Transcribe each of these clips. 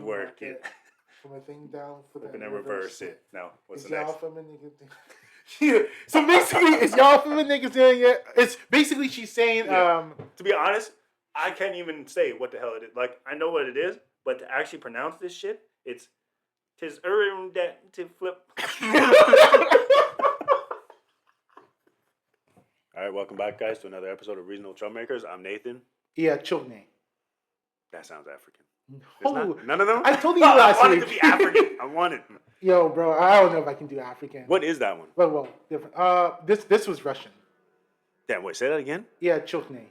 work it. From a thing down, flip and then reverse it. Now, what's the next? Yeah. So basically, it's y'all from a niggas doing it. It's basically she's saying, To be honest, I can't even say what the hell it is. Like, I know what it is, but to actually pronounce this shit, it's tis that to flip. All right, welcome back, guys, to another episode of Regional Troublemakers. I'm Nathan. Yeah, Chokne. That sounds African. Oh, none of them? I told you last week. I wanted to be African. I wanted. Yo, bro, I don't know if I can do African. What is that one? Well, different. This was Russian. Damn, wait, say that again? Yeah, Chokne.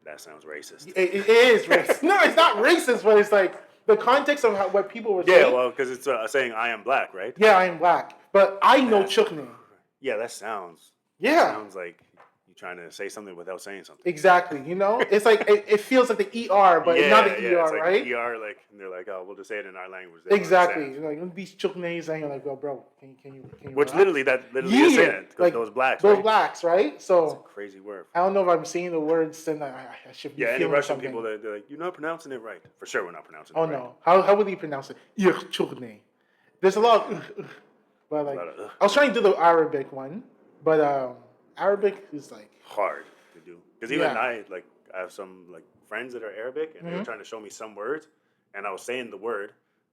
That sounds racist. It is racist. No, it's not racist, but it's like the context of what people were saying. Yeah, well, because it's saying I am black, right? Yeah, I am black. But I know Chokne. Yeah, that sounds... Yeah. Sounds like you trying to say something without saying something. Exactly. You know, it's like it feels like the ER, but it's not the ER, it's like right? The ER, like, and they're like, oh, we'll just say it in our language. Exactly. Like these Choknes, and you're like, well, bro, can you Which relax? literally is saying it. Like those blacks. Those right? blacks, right? So it's a crazy word. I don't know if I'm saying the words, then I should be. Yeah, any Russian something. people, they're like, you're not pronouncing it right. For sure, we're not pronouncing it right. Oh no, how would you pronounce it? Chokne. There's a lot of, but like I was trying to do the Arabic one, but Arabic is like hard to do because even I have some like friends that are Arabic and they were trying to show me some words and I was saying the word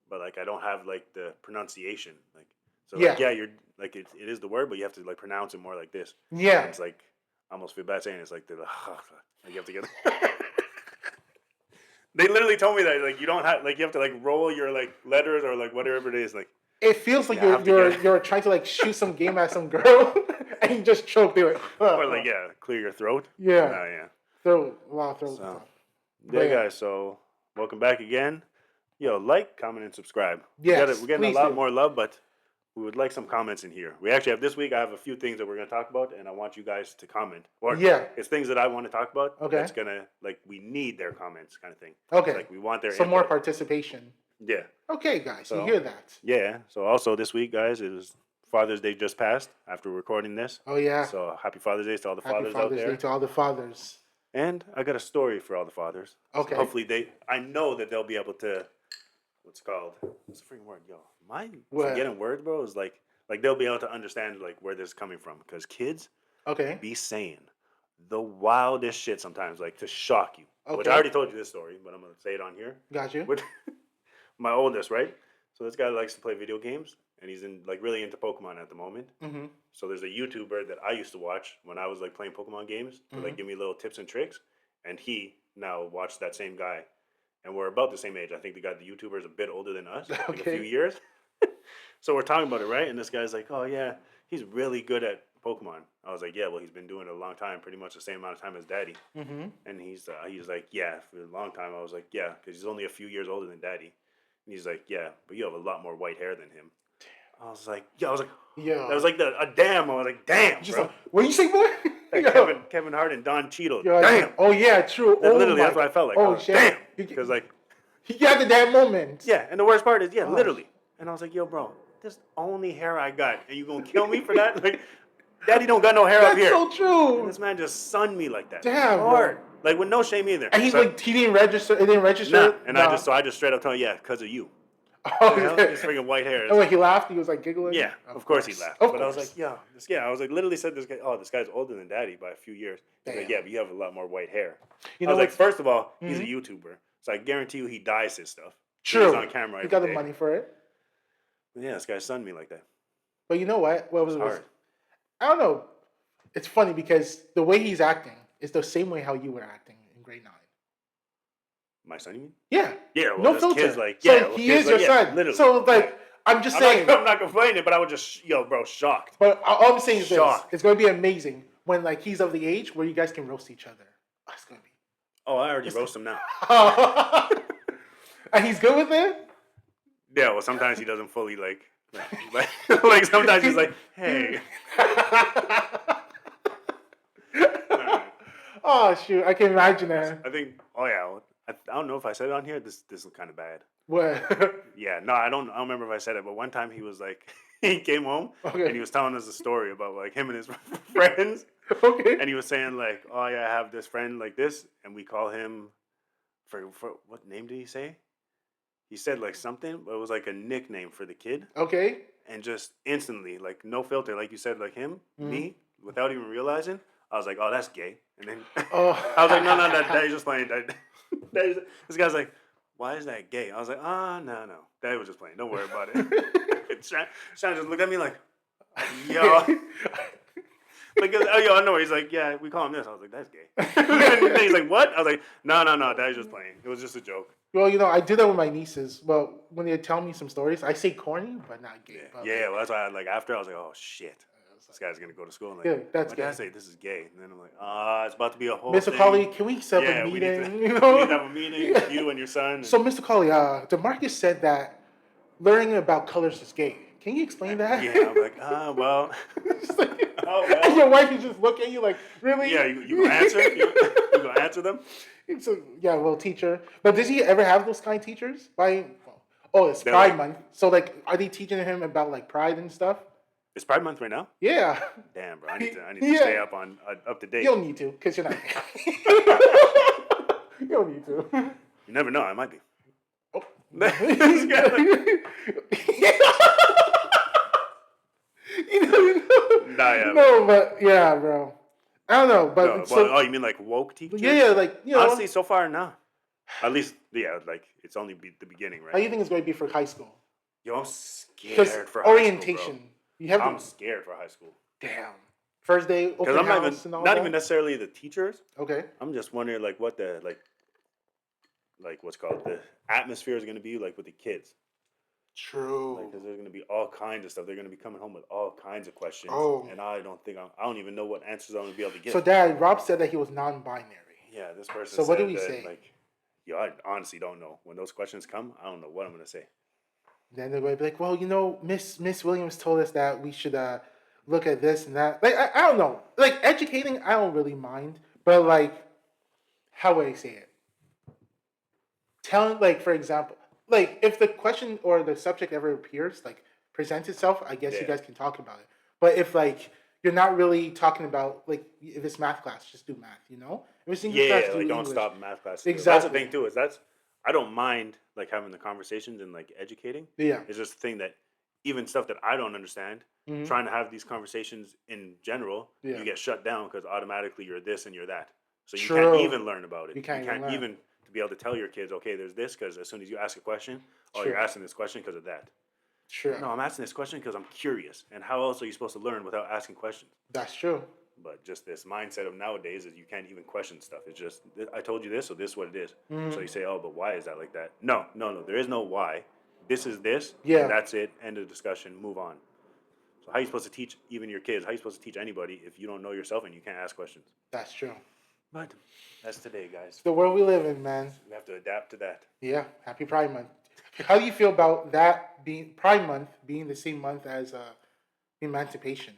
but like I don't have like the pronunciation like so like, you're like it is the word but you have to like pronounce it more like this and it's like I almost feel bad saying it. It's like like you have to get they literally told me that like you don't have like you have to like roll your like letters or like whatever it is like it feels like you're trying to like shoot some game at some girl and you just choke through it. Or like clear your throat. Yeah. Throat. So, guys. So welcome back again. Yo, like, comment, and subscribe. Yes, we're getting a lot more love, but we would like some comments in here. We actually have this week. I have a few things that we're gonna talk about, and I want you guys to comment. Or it's things that I want to talk about. Okay. That's gonna like we need their comments, kind of thing. Okay. Like we want their some more participation. Yeah. Okay, guys. So, you hear that? Yeah. So also this week, guys, it was Father's Day just passed after recording this. Oh yeah. So happy Father's Day to all the fathers out there. Happy Father's Day to all the fathers. And I got a story for all the fathers. Okay. So hopefully I know that they'll be able to. What's the freaking word, yo? My forgetting words, bro, is like they'll be able to understand like where this is coming from because kids, be saying the wildest shit sometimes, like to shock you. Okay. Which I already told you this story, but I'm gonna say it on here. Got you. With my oldest, right? So this guy likes to play video games, and he's really into Pokemon at the moment. Mm-hmm. So there's a YouTuber that I used to watch when I was like playing Pokemon games to like give me little tips and tricks, and he now watched that same guy, and we're about the same age. I think the YouTuber is a bit older than us, like a few years. So we're talking about it, right? And this guy's like, "Oh yeah, he's really good at Pokemon." I was like, "Yeah, well, he's been doing it a long time, pretty much the same amount of time as Daddy." Mm-hmm. And he's like, "Yeah, for a long time." I was like, "Yeah," because he's only a few years older than Daddy. And he's like, "Yeah, but you have a lot more white hair than him." I was like, "Yeah." I was like a damn. I was like, "Damn, bro." Like, what you say, boy? Kevin Hart and Don Cheadle. Damn. Oh yeah, true. Literally, that's what I felt like. Oh shit. Damn. Because like, he got the damn moment. Yeah, and the worst part is, literally. And I was like, "Yo, bro, this only hair I got, and you gonna kill me for that?" Like, Daddy don't got no hair up here. That's so true. And this man just sunned me like that. Damn, hard. Bro. Like with no shame either. And he's like, he didn't register. It didn't register. Nah. And I just straight up told him, because of you. Oh, his freaking white hair. Oh, he laughed. He was like giggling. Yeah, of course he laughed. But I was like, I was like, literally said this guy. Oh, this guy's older than Daddy by a few years. He's like, yeah, but you have a lot more white hair. I was like, first of all, he's a YouTuber, so I guarantee you he dyes his stuff. True. He's on camera. He got the money for it. But yeah, this guy sunned me like that. But you know what? What was it? I don't know. It's funny because the way he's acting is the same way how you were acting in grade 9. My son, you mean? Yeah. Yeah, well, no filter. Kids like, so he is your son. Literally. So like, I'm just saying. I'm not complaining, but I was just, bro, shocked. But all I'm saying is this: it's going to be amazing when like he's of the age where you guys can roast each other. Oh, it's going to be. Oh, I already roast him now. And he's good with it. Yeah. Well, sometimes he doesn't fully like sometimes he's like, hey. Oh shoot! I can imagine that. I think. Oh yeah. I don't know if I said it on here. This is kind of bad. What? Yeah. No, I don't remember if I said it. But one time he was like, he came home and he was telling us a story about like him and his friends. Okay. And he was saying like, oh yeah, I have this friend like this, and we call him for what name did he say? he said like something, but it was like a nickname for the kid. Okay. And just instantly, like no filter, like you said, like him, Mm-hmm. me, without even realizing, I was like, oh, that's gay. And then Oh. I was like, no, Daddy's just playing. This guy's like, why is that gay? I was like, no. Daddy was just playing. Don't worry about it. Sean just looked at me like, yo. Like, oh, yo, I know. He's like, yeah, we call him this. I was like, that's gay. And then he's like, what? I was like, no, Daddy's just playing. It was just a joke. Well, you know, I do that with my nieces. Well, when they tell me some stories, I say corny, but not gay. Yeah, well, that's why after I was like, oh, shit. This guy's going to go to school. I'm like, yeah, that's gay. I say this is gay. And then I'm like, it's about to be a whole Mr. thing. Colley, can we set up a meeting? We need to, you know? we need to have a meeting, you and your son. So, Mr. Colley, DeMarcus said that learning about colors is gay. Can you explain that? Yeah, I'm like, well. And your wife is just looking at you like, really? Yeah, you gonna answer? You gonna answer them? So, yeah, well, teacher. But does he ever have those kind of teachers? It's They're Pride like- Month. So, like, are they teaching him about, like, pride and stuff? It's Pride Month right now? Yeah. Damn, bro. I need to stay up to date. You don't need to, because you're not. You don't need to. You never know. I might be. Oh. This guy, like, Nah, yeah, no, but yeah, bro. I don't know, but no, so, you mean like woke teachers? yeah, like, you know, Honestly, so far, no. At least, yeah, like it's only the beginning, right? how do you think it's going to be for high school? Yo, I'm scared Because for orientation, high school, you have bro. I'm to. scared for high school Damn. First day, because open I'm house and all not that? even necessarily the teachers. Okay. I'm just wondering like what the like what's called the atmosphere is going to be like with the kids. True. Because there's going to be all kinds of stuff. They're going to be coming home with all kinds of questions. Oh. And I don't even know what answers I'm going to be able to get. So, Dad, Rob said that he was non-binary. Yeah, this person. So what do said we that, say? Like, yo, I honestly don't know. When those questions come, I don't know what I'm going to say. Then they're going to be like, well, you know, Miss Williams told us that we should look at this and that. Like, I don't know. Like, educating, I don't really mind. But, like, how would I say it? Telling, like, for example, like, if the question or the subject ever appears, like, presents itself, I guess you guys can talk about it. But if, like, you're not really talking about, like, if it's math class, just do math, you know? If it's English class, like do don't English. stop math class. Exactly. That's the thing too. I don't mind like having the conversations and like educating. Yeah. It's just the thing that even stuff that I don't understand, trying to have these conversations in general, you get shut down because automatically you're this and you're that. So you can't even learn about it. You can't even to be able to tell your kids, okay, there's this because as soon as you ask a question, you're asking this question because of that. Sure. No, I'm asking this question because I'm curious. And how else are you supposed to learn without asking questions? That's true. But just this mindset of nowadays is you can't even question stuff. It's just, I told you this, so this is what it is. So you say, oh, but why is that like that? No. There is no why. This is this. Yeah. And that's it. End of discussion. Move on. So how are you supposed to teach even your kids? How are you supposed to teach anybody if you don't know yourself and you can't ask questions? That's true. But that's today, guys. The world we live in, man. We have to adapt to that. Yeah. Happy Pride Month. How do you feel about that being Pride Month being the same month as emancipation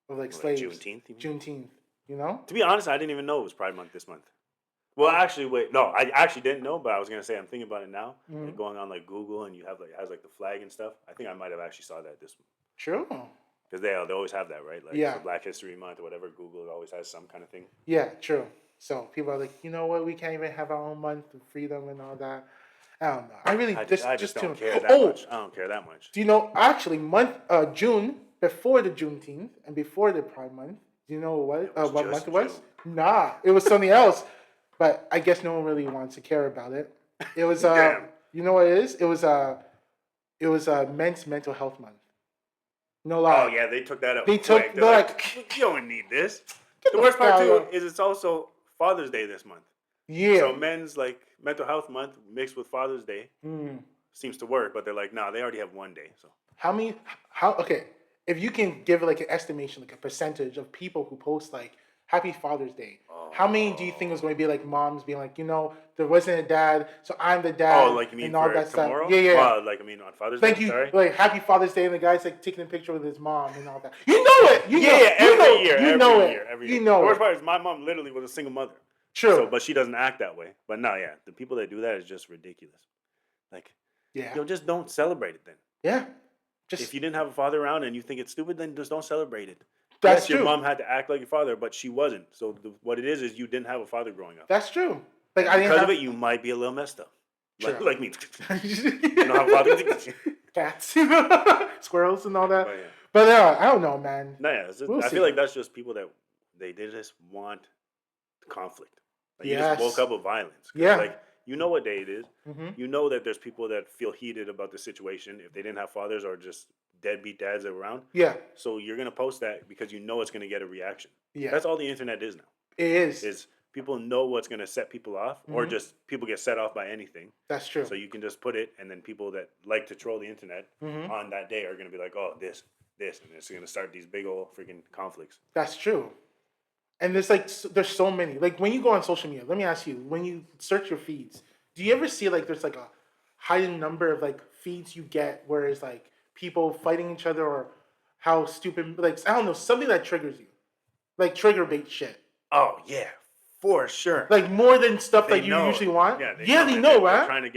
of like slaves? Juneteenth? Juneteenth. You know? To be honest, I didn't even know it was Pride Month this month. Well, actually, wait. No, I actually didn't know, but I was gonna say I'm thinking about it now. Like going on like Google and you have like it has like the flag and stuff. I think I might have actually saw that this month. True. Because they always have that, right? Like for Black History Month or whatever, Google always has some kind of thing. Yeah, true. So people are like, you know what? We can't even have our own month of freedom and all that. I don't know. I just don't care that much. I don't care that much. Do you know? Actually, June before the Juneteenth and before the Pride Month. Do you know what month it was? Nah, it was something else. But I guess no one really wants to care about it. It was you know what it is? It was Men's Mental Health Month. No lie. Oh yeah, they took that up. They took like, you don't need this. The worst part too is it's also Father's Day this month. Yeah. So men's like mental health month mixed with Father's Day seems to work, but they're like, nah, they already have one day. So okay, if you can give like an estimation, like a percentage of people who post like Happy Father's Day, how many do you think is going to be like moms being like, you know, there wasn't a dad, so I'm the dad. Oh, like you mean and all for that tomorrow? Stuff. Yeah. Like I mean on Father's Thank Day. you. Sorry. Like Happy Father's Day, and the guy's like taking a picture with his mom and all that. You know it. Every year. You know it. The worst part is my mom literally was a single mother. True. So, but she doesn't act that way. But no, yeah, the people that do that is just ridiculous. Like, just don't celebrate it then. Yeah. If you didn't have a father around and you think it's stupid, then just don't celebrate it. That's true. Your mom had to act like your father, but she wasn't. So what it is you didn't have a father growing up. That's true. Like because of it, you might be a little messed up. True. like me. You know how father. Cats, squirrels, and all that. But yeah. But I don't know, man. No, yeah. We'll I see. feel like that's just people that they just want conflict. Like you just woke Yes. up with violence. Yeah. Like you know what day it is. Mm-hmm. You know that there's people that feel heated about the situation if they didn't have fathers or just deadbeat dads around. Yeah. So you're gonna post that because you know it's gonna get a reaction. Yeah. That's all the internet is now. It is. Is people know what's gonna set people off, or just people get set off by anything. That's true. So you can just put it, and then people that like to troll the internet on that day are gonna be like, oh, this, and it's gonna start these big old freaking conflicts. That's true. And there's so many. Like when you go on social media, let me ask you, when you search your feeds, do you ever see like there's like a high number of like feeds you get where it's like people fighting each other or how stupid, like I don't know, something that triggers you, like trigger bait shit. Oh yeah, for sure. Like more than stuff They that you know. usually want. Yeah, they know, they're right? trying to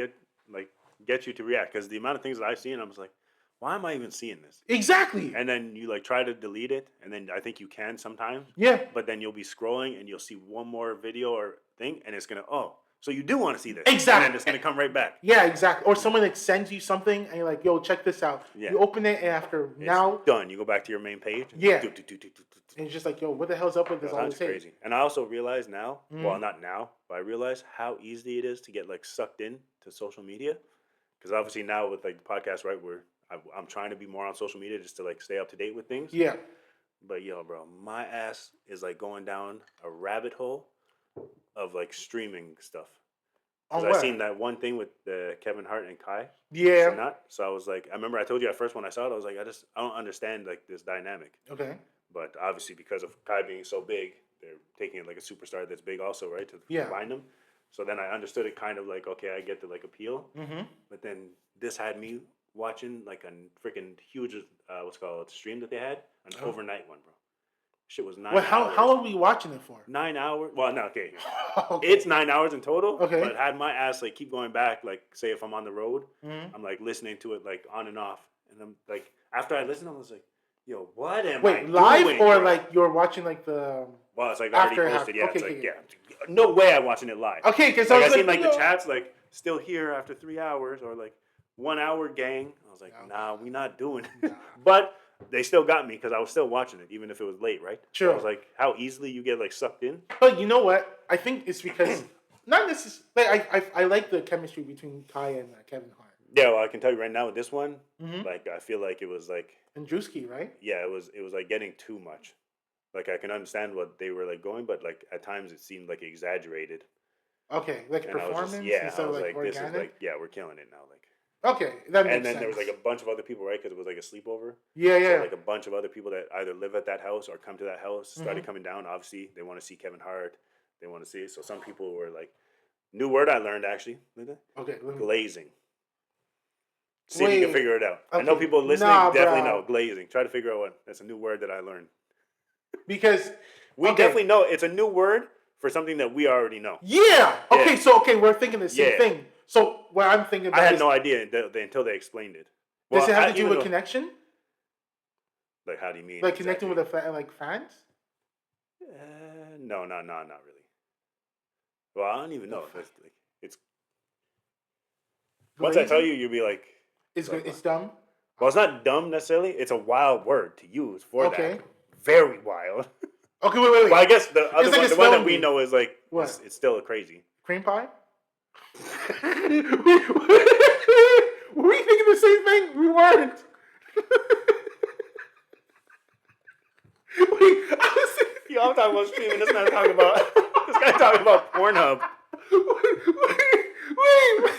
get you to react because the amount of things that I've seen, I'm just like, why am I even seeing this? Exactly. And then you like try to delete it, and then I think you can sometimes. Yeah. But then you'll be scrolling and you'll see one more video or thing, and it's gonna so you do want to see this. Exactly. And then it's gonna come right back. Yeah, exactly. Or someone like sends you something and you're like, yo, check this out. Yeah. You open it and after It's done. You go back to your main page. And Yeah. And it's just like, yo, what the hell's up with this? That's crazy. And I also realize now, well, not now, but I realize how easy it is to get like sucked in to social media. Because obviously now with like the podcast, right, where I'm trying to be more on social media just to like stay up to date with things. Yeah. But yo, bro, my ass is like going down a rabbit hole of like streaming stuff. Because I seen that one thing with Kevin Hart and Kai. Yeah. So I was like, I remember I told you at first when I saw it, I was like, I don't understand like this dynamic. Okay. But obviously because of Kai being so big, they're taking it like a superstar that's big also, right? To combine them. So then I understood it kind of like, okay, I get the like appeal. Mm-hmm. But then this had me watching like a freaking huge, what's it called, stream that they had, an overnight one, bro. Shit was 9 hours. How long were you watching it for? 9 hours. Well, no, okay. Okay. It's 9 hours in total. Okay. But had my ass like keep going back, like say if I'm on the road, I'm like listening to it like on and off, and I'm like after I listened, I was like, yo, what am I Wait, live doing, or bro? like you're watching like the? Well, it's like already after posted. Yeah, okay, it's like okay. yeah. No way I'm watching it live. Okay, because like, I was seen like no. the chats like still here after 3 hours or like 1 hour gang. I was like, nah, we not doing it. But they still got me because I was still watching it, even if it was late, right? Sure. So I was like, how easily you get like sucked in. But you know what? I think it's because not necessarily. Like I like the chemistry between Kai and Kevin Hart. Yeah, well, I can tell you right now with this one, like I feel like it was like and Drewski, right? Yeah, it was like getting too much. Like I can understand what they were like going, but like at times it seemed like exaggerated. Okay, like and performance. I was like, organic? this is like, yeah, we're killing it now. Like, okay, that makes sense. And then there was like a bunch of other people, right? Because it was like a sleepover. Yeah. So, like a bunch of other people that either live at that house or come to that house started coming down. Obviously, they want to see Kevin Hart. They want to see it. So some people were like, new word I learned actually. Okay. Glazing. See if you can figure it out. Okay. I know people listening definitely know glazing. Try to figure out what. That's a new word that I learned. Because we definitely know it's a new word for something that we already know. Yeah. Okay. So we're thinking the same thing. So what I'm thinking about I had no idea until they explained it. Well, does it have to do with connection? Like how do you mean? Like connecting with like fans? No, not really. Well, I don't even know. It's once I tell you, you'll be like, it's dumb. Well, it's not dumb necessarily. It's a wild word to use for that. Very wild. Okay, wait. Well, I guess the other one, the one that we know is like, it's still crazy. Cream pie? Were we thinking the same thing? We weren't. I'm talking about streaming. This guy's talking about Pornhub. Wait.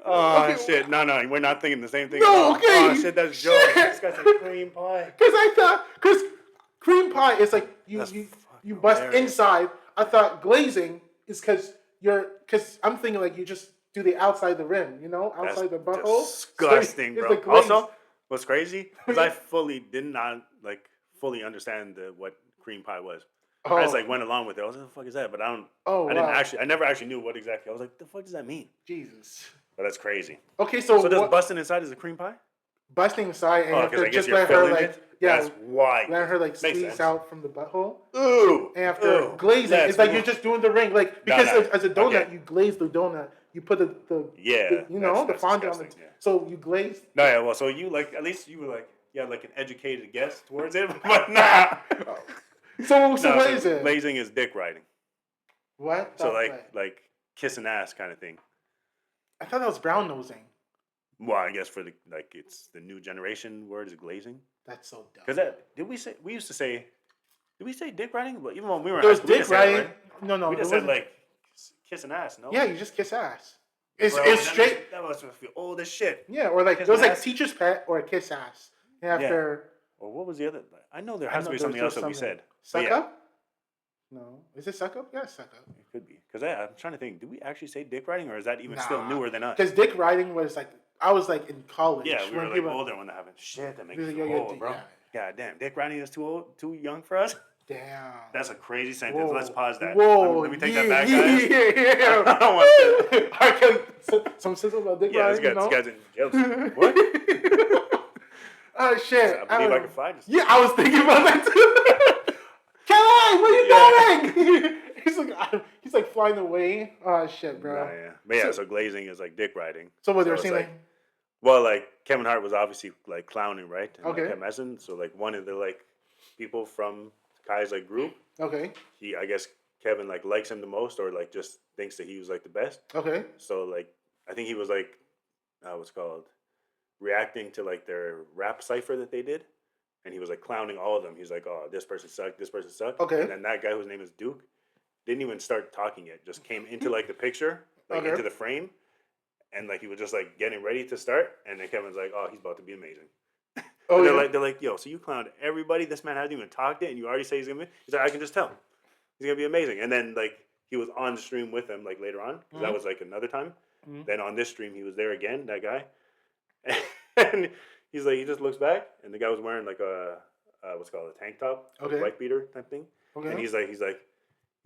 Oh, shit. No, we're not thinking the same thing. No, okay. Oh, shit, that's a joke. This guy's like cream pie. Because cream pie is like you bust inside. I thought glazing is because I'm thinking like you just do the outside the rim, outside the butthole. Disgusting, bro. Also, what's crazy is I did not fully understand what cream pie was. I just went along with it. I was like, "The fuck is that?" But I never actually knew what exactly. I was like, "The fuck does that mean?" Jesus. But that's crazy. Okay, so does busting inside is a cream pie? Busting inside and after just let her that's why. Let her squeeze out from the butthole. Ooh. And after glazing, it's like you're just doing the ring, because as a donut, you glaze the donut you put the you know, the that's fondant on the. disgusting. Yeah. So you glaze. No, yeah. Well, so you like at least you were like like an educated guess towards it, but nah. So No, what so is it? glazing is dick riding. What? So like kissing ass kind of thing. I thought that was brown nosing. Well, I guess for the it's the new generation word is glazing. That's so dumb. Because we used to say did we say dick riding? But even when we were in It high was school, we dick didn't say that, riding. right? No, We it just said wasn't. like kissing ass. No. Yeah, you just kiss ass. It's Bro, straight. That must feel old as shit. Yeah, or like it Kissing was like ass? teacher's pet or a kiss ass. And after Or what was the other? I know there I has know to be there something was else that we something. said. Suck Yeah, up? No. Is it suck up? Yeah, suck up. it could be. Because I'm trying to think. Do we actually say dick riding, or is that even still Nah. newer than us? Because dick riding was like I was like in college. Yeah, we when were like people, older when that happened. Shit, that makes me Yeah, feel old, bro. yeah. God damn, dick riding is too old, too young for us. Damn. That's a crazy sentence. Whoa. Let's pause that. Whoa. Let me take yeah, that back, guys. Yeah. I don't want that. I can some sizzle about dick Yeah, this riding, guy's in jail. What? Oh shit! I believe I can fly. Just Yeah, I was thinking about that too. Kelly, where you going? he's like flying away. Oh shit, bro. Nah, yeah. But yeah, so glazing is like dick riding. So what they were it's saying? like, well, like Kevin Hart was obviously like clowning, right? And Okay. Like, kept messing. So like one of the like people from Kai's like group, Okay. I guess Kevin like likes him the most, or like just thinks that he was like the best. Okay. So like I think he was like what's it called reacting to like their rap cipher that they did, and he was like clowning all of them. He's like, oh, this person sucked, this person sucked. Okay. And then that guy whose name is Duke didn't even start talking yet, just came into like the picture, like Okay. into the frame, and like he was just like getting ready to start, and then Kevin's like, oh, he's about to be amazing. Oh, they're like, yo, so you clowned everybody. This man hasn't even talked yet, and you already say he's gonna be. He's like, I can just tell, he's gonna be amazing. And then like he was on stream with them like later on, because that was like another time. Then on this stream he was there again, that guy, and he's like, he just looks back, and the guy was wearing like a what's it called, a tank top, Okay. white beater type thing. Okay. And he's like,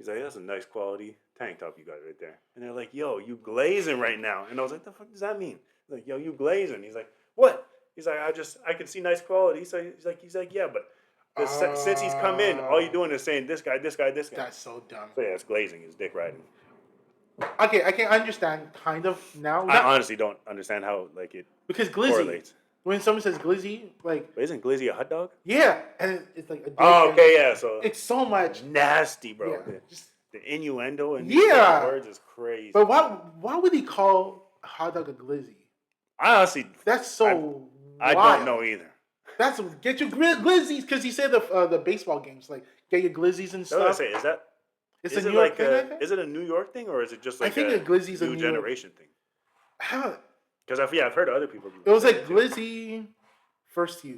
that's a nice quality tank top you got right there. And they're like, yo, you glazing right now. And I was like, the fuck does that mean? He's like, yo, you glazing. He's like, what? He's like, I can see nice quality. He's like, yeah, but since he's come in, all you're doing is saying this guy, this guy, this guy. That's so dumb. So yeah, it's glazing. It's dick riding. Okay, I can understand kind of now. I honestly don't understand how like it because glizzy. correlates. When someone says glizzy, like But isn't glizzy a hot dog? yeah, and it's like a Oh, okay, yeah. So it's so much nasty, bro. Yeah, The innuendo and Yeah. words is crazy. But why would he call a hot dog a glizzy? I honestly, That's so I wild. don't know either. That's get your glizzies because he said the baseball games like get your glizzies and That's what I stuff. say. Is that It's is a it New York like thing. I think? is it a New York thing, or is it just like I think a glizzy's a new New York- generation thing? How- Because I've heard other people. It was like glizzy first use.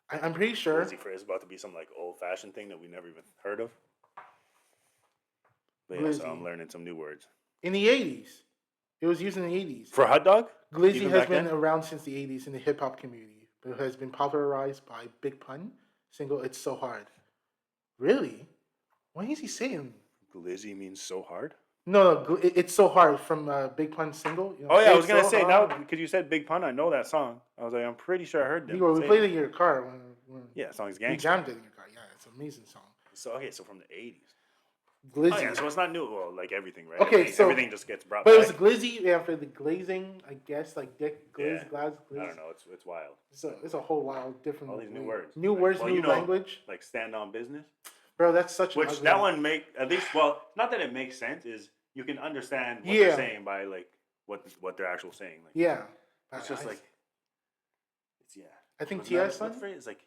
I'm pretty sure. Glizzy for is about to be some like old fashioned thing that we never even heard of. But yeah, so Glizzy. I'm learning some new words. In the 80s. It was used in the 80s. For a hot dog? Glizzy Even has back been then? around since the 80s in the hip hop community, but has been popularized by Big Pun single It's So Hard. Really? What is he saying? Glizzy means so hard. No, It's So Hard from Big Pun single. You know, Oh yeah, I was It's gonna So say Hard. now because you said Big Pun, I know that song. I was like, I'm pretty sure I heard them. We say played it. it in your car when Yeah, that song's we gangster. jammed it in your car. Yeah, it's an amazing song. So okay, so from the 80s. Glizzy. Oh yeah, so it's not new. Well, like everything, right? Okay, everything just gets brought But it back. was glizzy after the glazing, I guess, like dick, glaze, Yeah. glaze. I don't know. It's wild. It's a whole wild different. All these new way. words. New words, Well, new you know, language. Like stand on business. Bro, that's such an Which ugly. that one make at least well, not that it makes sense. Is you can understand what Yeah. they're saying by like what they're actually saying. Like, Yeah. it's just like it's I think What's T.I.'s that- what son. phrase? It's like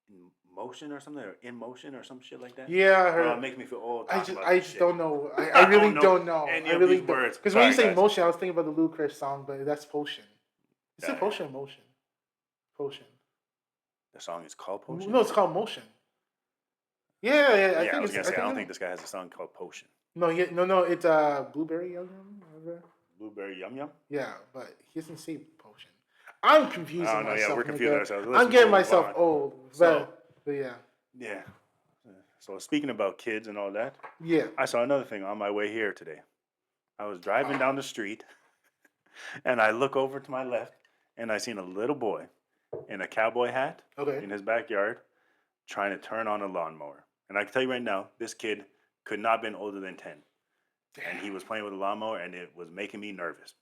in motion or something, or in motion or some shit like that. Yeah, I Bro, heard. it makes me feel old. I talking about I this just shit. don't know. I I really don't know don't know. any I of really these don't. words. Because when you Sorry, say guys. motion, I was thinking about the Ludacris song, but that's potion. Is Yeah. it potion or motion? Potion. The song is called Potion. No, it's called motion. Yeah, I yeah, think I was it's. gonna say I don't yeah. think this guy has a song called Potion. No, no, it's blueberry yum yum. Whatever. Blueberry Yum Yum. Yeah, but he doesn't say potion. I'm confusing I don't know. myself. Yeah, we're nigga. confusing ourselves. I'm Listen, getting we'll move myself on. old. So- But yeah. Yeah. So speaking about kids and all that, Yeah. I saw another thing on my way here today. I was driving down the street, and I look over to my left, and I seen a little boy in a cowboy hat Okay. in his backyard trying to turn on a lawnmower. And I can tell you right now, this kid could not have been older than 10. and he was playing with a lawnmower, and it was making me nervous.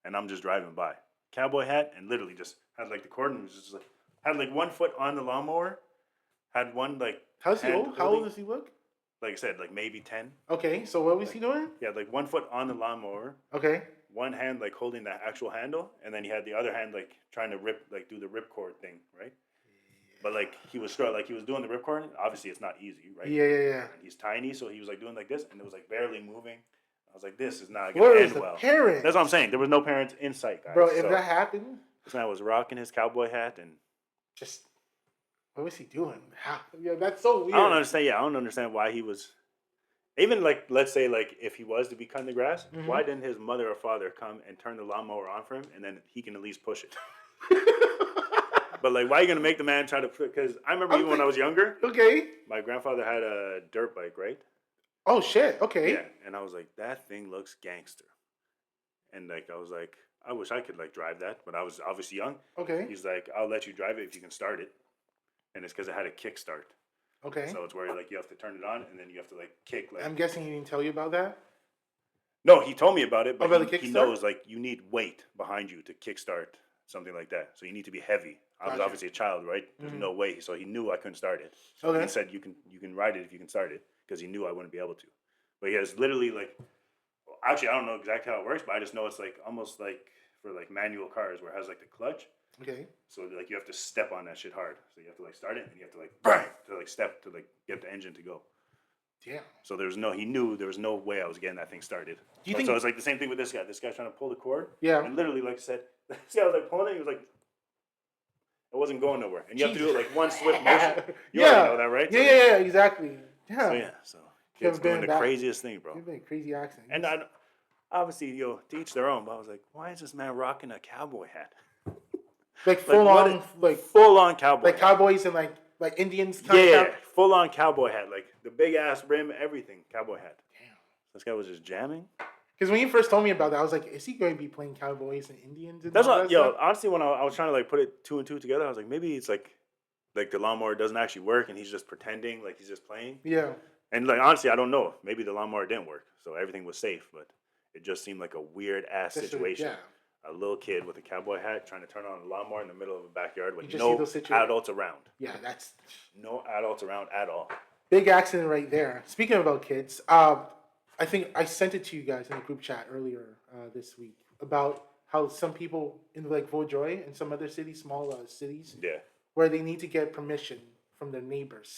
And I'm just driving by, cowboy hat, and literally just had like the cord and was just like had like 1 foot on the lawnmower, had one like How's he hand old? How old does he look? like I said, like maybe 10. Okay, so what was he doing? He had like 1 foot on the lawnmower, Okay. one hand like holding the actual handle, and then he had the other hand like trying to do the ripcord thing, right? But like he was like he was doing the ripcord. Obviously, it's not easy, right? Yeah. And he's tiny, so he was like doing like this, and it was like barely moving. I was like, this is not Where gonna is end the well. parent? That's what I'm saying. There was no parents in sight, guys. Bro, if So, that happened, this man was rocking his cowboy hat, and just what was he doing? How? Yeah, that's so weird. I don't understand. Yeah, I don't understand why he was. Even like, let's say like if he was to be cutting the grass, why didn't his mother or father come and turn the lawnmower on for him, and then he can at least push it? But like, why are you gonna make the man try to? Because I remember even when I was younger. Okay. My grandfather had a dirt bike, right? Oh shit. Okay. Yeah, and I was like, that thing looks gangster. And like, I was like, I wish I could like drive that, but I was obviously young. Okay. He's like, I'll let you drive it if you can start it, and it's because it had a kickstart. Okay. So it's where like you have to turn it on, and then you have to like kick. Like, I'm guessing he didn't tell you about that. no, he told me about it, but About the he kickstart? knows like you need weight behind you to kickstart something like that. So you need to be heavy. I was Gotcha. obviously a child, right? There's no way. So he knew I couldn't start it. Okay. He said you can ride it if you can start it because he knew I wouldn't be able to. But he has literally like, well, actually I don't know exactly how it works, but I just know it's like almost like for like manual cars where it has like the clutch. Okay. So like you have to step on that shit hard. So you have to like start it and you have to like bang to like step to like get the engine to go. Damn. So he knew there was no way I was getting that thing started. Do you think? So it's like the same thing with this guy. This guy's trying to pull the cord. Yeah. And literally, like I said, this guy was like pulling it. He was like, it wasn't going nowhere. And you have to do it like one swift motion. You already know that, right? Yeah, exactly. Yeah. So kids doing the craziest thing, bro. You've been crazy accent. And obviously, to each their own. But I was like, why is this man rocking a cowboy hat? Like full on, full on cowboy. Like hat. cowboys and like Indians. Yeah, full on cowboy hat, like the big ass rim, everything, cowboy hat. Damn. This guy was just jamming. Because when you first told me about that, I was like, is he going to be playing cowboys and Indians? And that's all what, that stuff? honestly, when I was trying to like put it two and two together, I was like, maybe it's like the lawnmower doesn't actually work and he's just pretending like he's just playing. Yeah. And like honestly, I don't know. Maybe the lawnmower didn't work, so everything was safe, but it just seemed like a weird ass situation. Yeah. A little kid with a cowboy hat trying to turn on a lawnmower in the middle of a backyard with You just no see those adults around. Yeah, that's No adults around at all. big accident right there. Speaking about kids, I think I sent it to you guys in a group chat earlier this week about how some people in like Vaudreuil and some other cities, small cities, Yeah. where they need to get permission from their neighbors.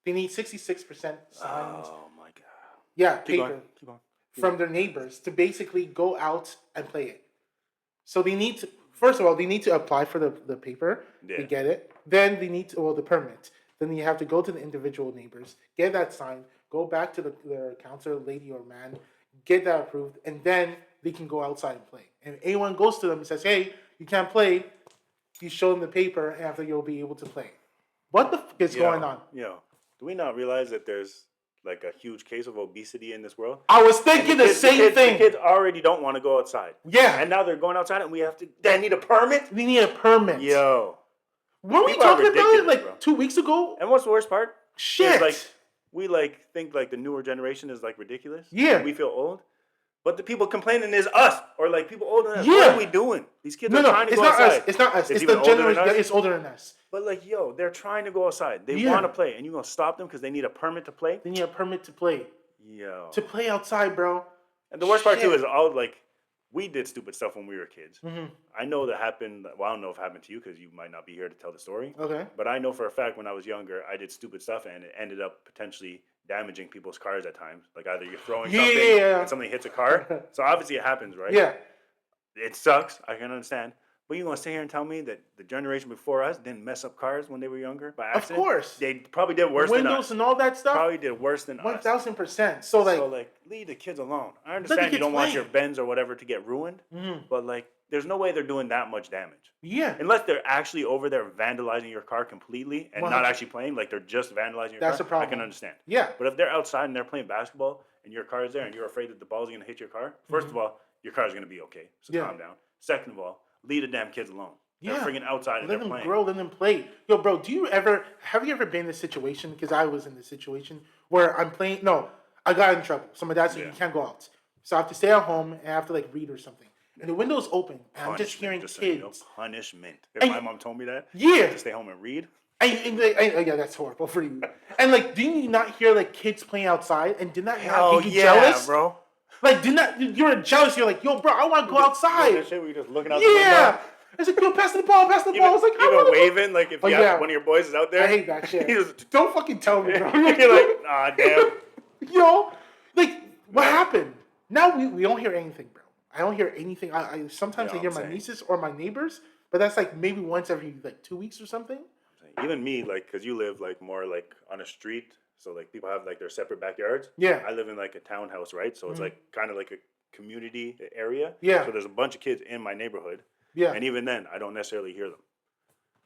They need 66% signed. Oh my god. Yeah, Keep paper going. from their neighbors to basically go out and play it. So they need to, first of all, they need to apply for the paper. Yeah. They get it. Then they need to, the permit. Then you have to go to the individual neighbors, get that signed, go back to the counselor, lady or man, get that approved, and then they can go outside and play. And if anyone goes to them and says, hey, you can't play, you show them the paper, and after you'll be able to play. What the fuck is going on? Do we not realize that there's like a huge case of obesity in this world? I was thinking the same thing. The kids already don't want to go outside. Yeah. And now they're going outside and they need a permit? We need a permit. Yo. Weren't we People are talking about it like bro. 2 weeks ago? And what's the worst part? Shit. Is, like, we like think like the newer generation is like ridiculous. Yeah. We feel old. But the people complaining is us. Or like people older than us. Yeah. What are we doing? These kids are trying to go outside. It's not us. It's even the older than generation. us? It's older than us. But like, yo, they're trying to go outside. They want to play. And you're going to stop them because they need a permit to play? They need a permit to play. Yo. To play outside, bro. And the worst part too is all like we did stupid stuff when we were kids. Mm-hmm. I know that happened. Well, I don't know if it happened to you because you might not be here to tell the story. Okay. But I know for a fact when I was younger, I did stupid stuff and it ended up potentially damaging people's cars at times. Like either you're throwing something and something hits a car. So obviously it happens, right? Yeah. It sucks. I can understand. But you gonna sit here and tell me that the generation before us didn't mess up cars when they were younger by accident? Of course. They probably did worse than us. Windows and all that stuff? Probably did worse than us. 1,000%. So like, leave the kids alone. I understand you don't want your Benz or whatever to get ruined, but like, there's no way they're doing that much damage. Yeah. Unless they're actually over there vandalizing your car completely and not actually playing, like they're just vandalizing your car. That's a problem. I can understand. Yeah. But if they're outside and they're playing basketball and your car is there and you're afraid that the ball's going to hit your car, first of all, your car's going to be okay. So calm down. Second of all, leave the damn kids alone. They're freaking outside and they're playing. Let them grow, let them play. Yo, bro, have you ever been in this situation? Because I was in this situation where I'm playing. No, I got in trouble. So my dad said, you can't go out. So I have to stay at home and I have to like read or something. And the window's open, and I'm just Punishment, hearing just so you know, kids. punishment. If And my mom told me that, I yeah, have to stay home and read. oh, yeah, that's horrible for you. And like, didn't you not hear like kids playing outside? And did that not Hell get you yeah, jealous? bro. Like, did not you're jealous? You're like, yo, bro, I want to go You doing that outside. shit where you're just looking out the window, Yeah. I was like, yo, pass the ball, pass the ball. I was like, I even want to waving. Like if go. Oh you have yeah, one of your boys is out there, I hate that shit. you just, Don't fucking tell me, bro. you're like, ah, damn. You know, like what Yeah. happened? Now we don't hear anything, bro. I don't hear anything. I sometimes Yeah, I hear I'm my saying. nieces or my neighbors, but that's like maybe once every like 2 weeks or something. Even me, like, because you live like more like on a street, so like people have like their separate backyards. Yeah. I live in like a townhouse, right? So it's Mhm. like kind of like a community area. Yeah. So there's a bunch of kids in my neighborhood, Yeah. and even then, I don't necessarily hear them.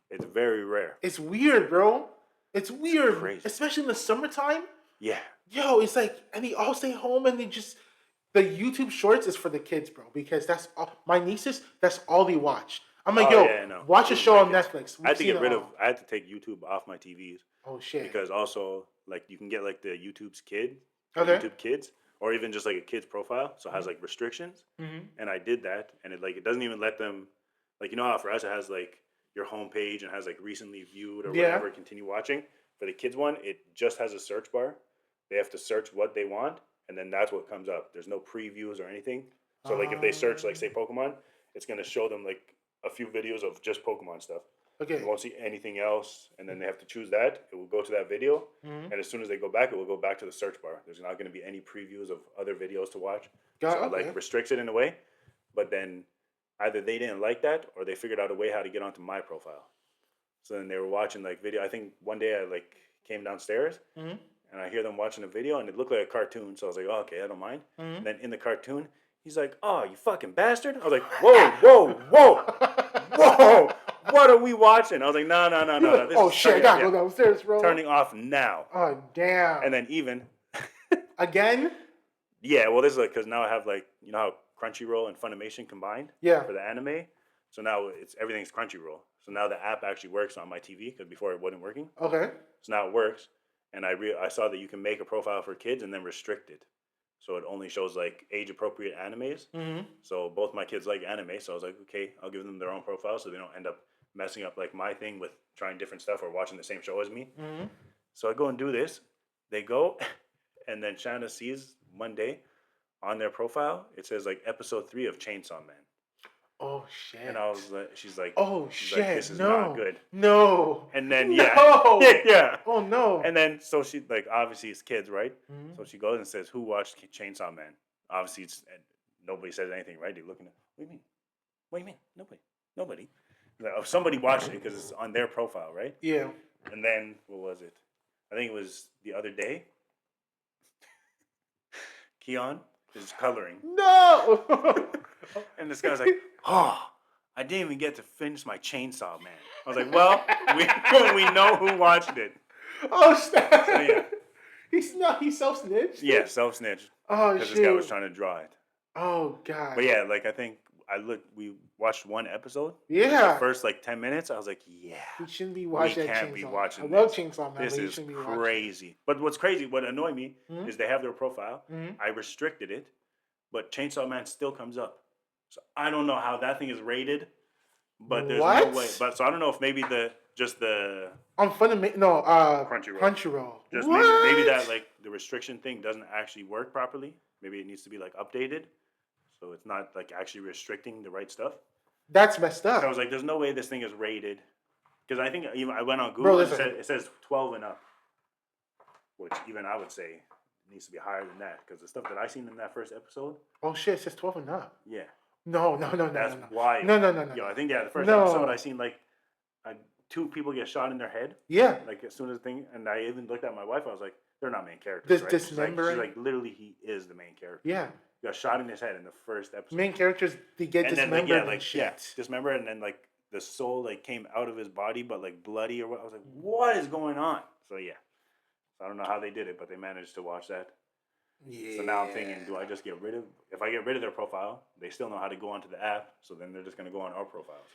It's very rare. It's weird, bro. It's weird, crazy. especially in the summertime. Yeah. Yo, it's like, and they all stay home and they just, the YouTube Shorts is for the kids, bro, because that's all, my nieces, that's all they watch. I'm like, Oh, yo, yeah, no. watch a These show my on kids. Netflix. I had to We've get seen rid it of. all. I had to take YouTube off my TVs Oh, shit. because also like you can get like the YouTube's kid, Okay. YouTube Kids, or even just like a kid's profile, so it has like restrictions. Mm-hmm. And I did that, and it doesn't even let them, like, you know how for us it has like your homepage and has like recently viewed or Yeah. whatever, continue watching. For the kids one, it just has a search bar. They have to search what they want, and then that's what comes up. There's no previews or anything. So like if they search like say Pokemon, it's gonna show them like a few videos of just Pokemon stuff. Okay. You won't see anything else, and then they have to choose that. It will go to that video, Mm-hmm. and as soon as they go back, it will go back to the search bar. There's not going to be any previews of other videos to watch. So it Okay. like restricts it in a way, but then either they didn't like that or they figured out a way how to get onto my profile. So then they were watching like video. I think one day I like came downstairs Mm-hmm. and I hear them watching a video and it looked like a cartoon. So I was like, oh, okay, I don't mind. Mm-hmm. And then in the cartoon, he's like, oh, you fucking bastard. I was like, whoa, whoa, whoa, whoa. What are we watching? I was like, no. Like, This oh is shit, I gotta go downstairs, bro. turning off now. Oh damn. And then even, Again? yeah, well, this is like, because now I have like, you know how Crunchyroll and Funimation combined Yeah. for the anime? So now everything's Crunchyroll. So now the app actually works on my TV because before it wasn't working. Okay. So now it works. And I saw that you can make a profile for kids and then restrict it. So it only shows like age appropriate animes. Mm-hmm. So both my kids like anime. So I was like, okay, I'll give them their own profile so they don't end up messing up like my thing with trying different stuff or watching the same show as me. Mm-hmm. So I go and do this. They go, and then Shanna sees one day on their profile, it says like episode 3 of Chainsaw Man. Oh shit. And I was like, she's like, oh she's shit. like, this is no. not good. No. And then No. yeah. Oh no. And then so she like obviously it's kids, right? Mhm. So she goes and says, "Who watched Chainsaw Man?" Obviously, and nobody says anything, right? They're looking at, what do you mean? What do you mean? Nobody. Like, oh, somebody watched it because it's on their profile, right? Yeah. And then what was it? I think it was the other day. Keon is coloring, No. and this guy's like, "Oh, I didn't even get to finish my Chainsaw Man." I was like, "Well, we know who watched it." Oh shit. So, yeah. He's self-snitched? Yeah, self snitch. Oh Because shit. this guy was trying to draw it. Oh god. But yeah, like I think we watched one episode. Yeah. The first like 10 minutes, I was like, yeah. We shouldn't be We watching that can't be Chainsaw. watching I love this. Chainsaw Man. This but you is shouldn't be watching it. crazy. But what's crazy, what annoyed me Mhm. is they have their profile. Mhm. I restricted it, but Chainsaw Man still comes up. So I don't know how that thing is rated, but there's What? no way. But so I don't know if maybe just the On Fundamental, no, Crunchyroll. Crunchyroll. just What? maybe that like the restriction thing doesn't actually work properly. Maybe it needs to be like updated, so it's not like actually restricting the right stuff. That's messed up. So I was like, "There's no way this thing is rated," because I think even I went on Bro, Google and listen. it says 12 and up, which even I would say needs to be higher than that because the stuff that I seen in that first episode, Oh shit, it says 12 and up. yeah, No. that's No. why. No. Yo, I think the first No. episode I seen like 2 people get shot in their head, Yeah. like as soon as the thing, and I even looked at my wife. I was like, "They're not main characters, This right?" She's dismembering? like, literally, he is the main character. Yeah. He got shot in his head in the first episode. Main characters, they get And then dismembered like, yeah, and like shit. dismembered, and then like the soul like came out of his body, but like bloody or what. I was like, what is going on? So yeah, so I don't know how they did it, but they managed to watch that. Yeah. So now I'm thinking, do I just get rid of? If I get rid of their profile, they still know how to go onto the app, so then they're just gonna go on our profiles.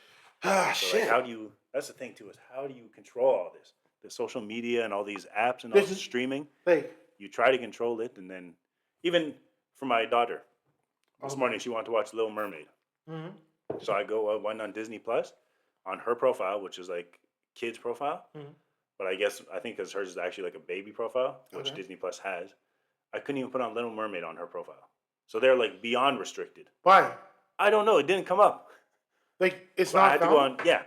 Ah, So shit. like, how do you? That's the thing too, is how do you control all this? The social media and all these apps and all This this is- streaming. Like, You try to control it, and then even for my daughter, This morning she wanted to watch Little Mermaid. Mm-hmm. So I went on Disney Plus on her profile, which is like kids profile. Mm-hmm. But I think because hers is actually like a baby profile, which Disney Plus has. I couldn't even put on Little Mermaid on her profile. So they're like beyond restricted. Why? I don't know. It didn't come up. Like it's So not I had found? to go on. Yeah.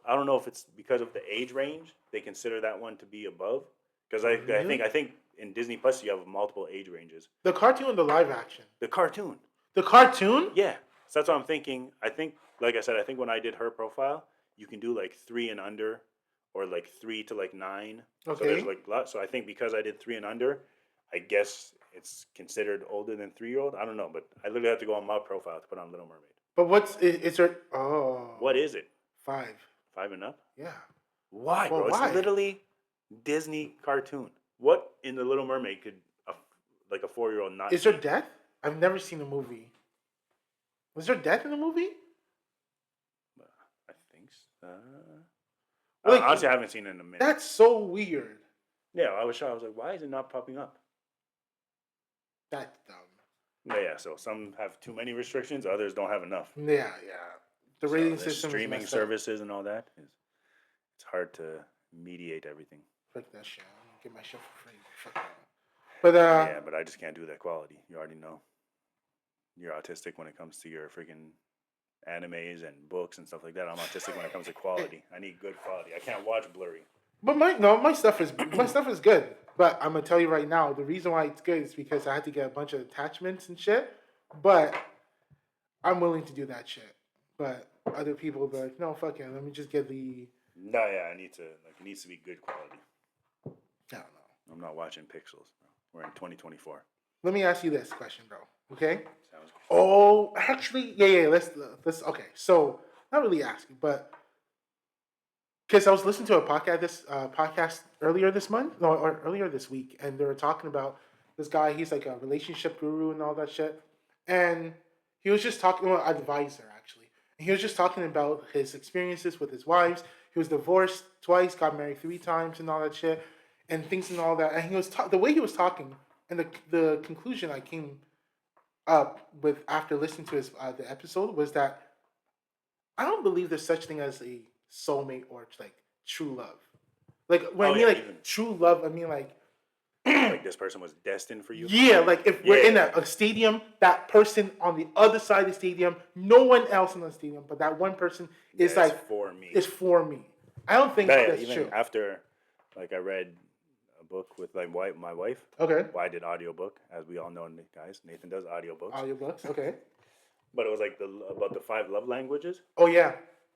I don't know if it's because of the age range they consider that one to be above. Because Really? I think in Disney Plus you have multiple age ranges. The cartoon or the live action? The cartoon. The cartoon? Yeah. So that's what I'm thinking. I think, like I said, I think when I did her profile, you can do like 3 and under, or like 3 to like 9. Okay. So there's like a lot. So I think because I did 3 and under, I guess it's considered older than 3-year-old. I don't know, but I literally have to go on my profile to put on Little Mermaid. But is there? Oh. What is it? 5. 5 and up? Yeah. Why, Well, bro? why? It's literally Disney cartoon. What in the Little Mermaid could like a 4-year-old not? Is there death? I've never seen the movie. Was there death in the movie? I think so. Like, honestly, I haven't seen it in a minute. That's so weird. Yeah, I was shocked. I was like, why is it not popping up? That's dumb. Yeah, so some have too many restrictions, others don't have enough. Yeah. The rating system, streaming is services and all that. It's hard to mediate everything. Fuck that shit. I'm gonna get my shit for free. Fuck that. But yeah, but I just can't do that quality. You already know. You're autistic when it comes to your freaking animes and books and stuff like that. I'm autistic when it comes to quality. I need good quality. I can't watch blurry. But my stuff is good. But I'm gonna tell you right now, the reason why it's good is because I had to get a bunch of attachments and shit. But I'm willing to do that shit. But other people be like, no, fuck it. Let me just get the. No, yeah, it needs to be good quality. I don't know. I'm not watching pixels. We're in 2024. Let me ask you this question, bro. Okay. Sounds good. Oh, actually, yeah. Let's. Okay. So, not really asking, but because I was listening to a podcast earlier this month, or earlier this week, and they were talking about this guy. He's like a relationship guru and all that shit, and he was just talking about advisor actually. And he was just talking about his experiences with his wives. He was divorced twice, got married 3 times, and all that shit, and things and all that. And he was the way he was talking, and the conclusion I came up with after listening to his the episode was that I don't believe there's such thing as a soulmate or like true love. Like when I mean like true love, I mean like like this person was destined for you. Yeah, like if we're in a stadium, that person on the other side of the stadium, no one else in the stadium, but that one person is like for me. It's for me. I don't think that's even true. After, like, I read a book with like my wife. Okay. Well, I did audiobook, as we all know, guys. Nathan does audiobooks. Audiobooks, okay. But it was like about the 5 love languages. Oh yeah.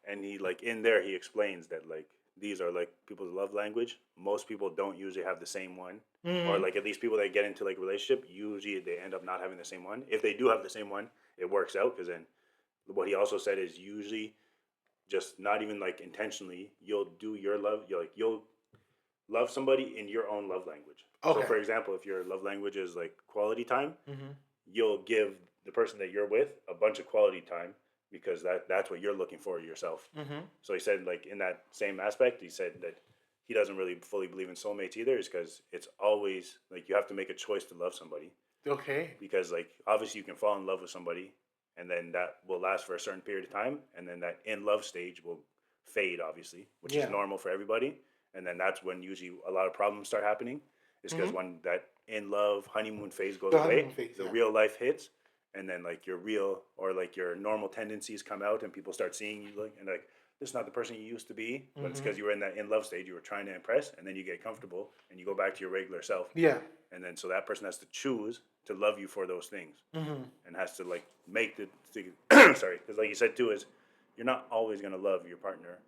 And he like in there he explains that like these are like people's love language. Most people don't usually have the same one, or like at least people that get into like relationship usually they end up not having the same one. If they do have the same one, it works out because then what he also said is usually just not even like intentionally you'll do your love. You'll love somebody in your own love language. Okay. So for example, if your love language is like quality time, you'll give the person that you're with a bunch of quality time because that's what you're looking for yourself. So he said, like, in that same aspect, he said that he doesn't really fully believe in soulmates either, is because it's always, like, you have to make a choice to love somebody. Okay. Because, like, obviously you can fall in love with somebody, and then that will last for a certain period of time, and then that in-love stage will fade, obviously, which is normal for everybody. And then that's when usually a lot of problems start happening, is because when that in-love honeymoon phase goes away, the real life hits, and then like your real or like your normal tendencies come out and people start seeing you like and like this is not the person you used to be, but it's because you were in that in love stage, you were trying to impress, and then you get comfortable and you go back to your regular self. Yeah. And then so that person has to choose to love you for those things, and has to like make the sorry, because like you said too, is you're not always gonna love your partner,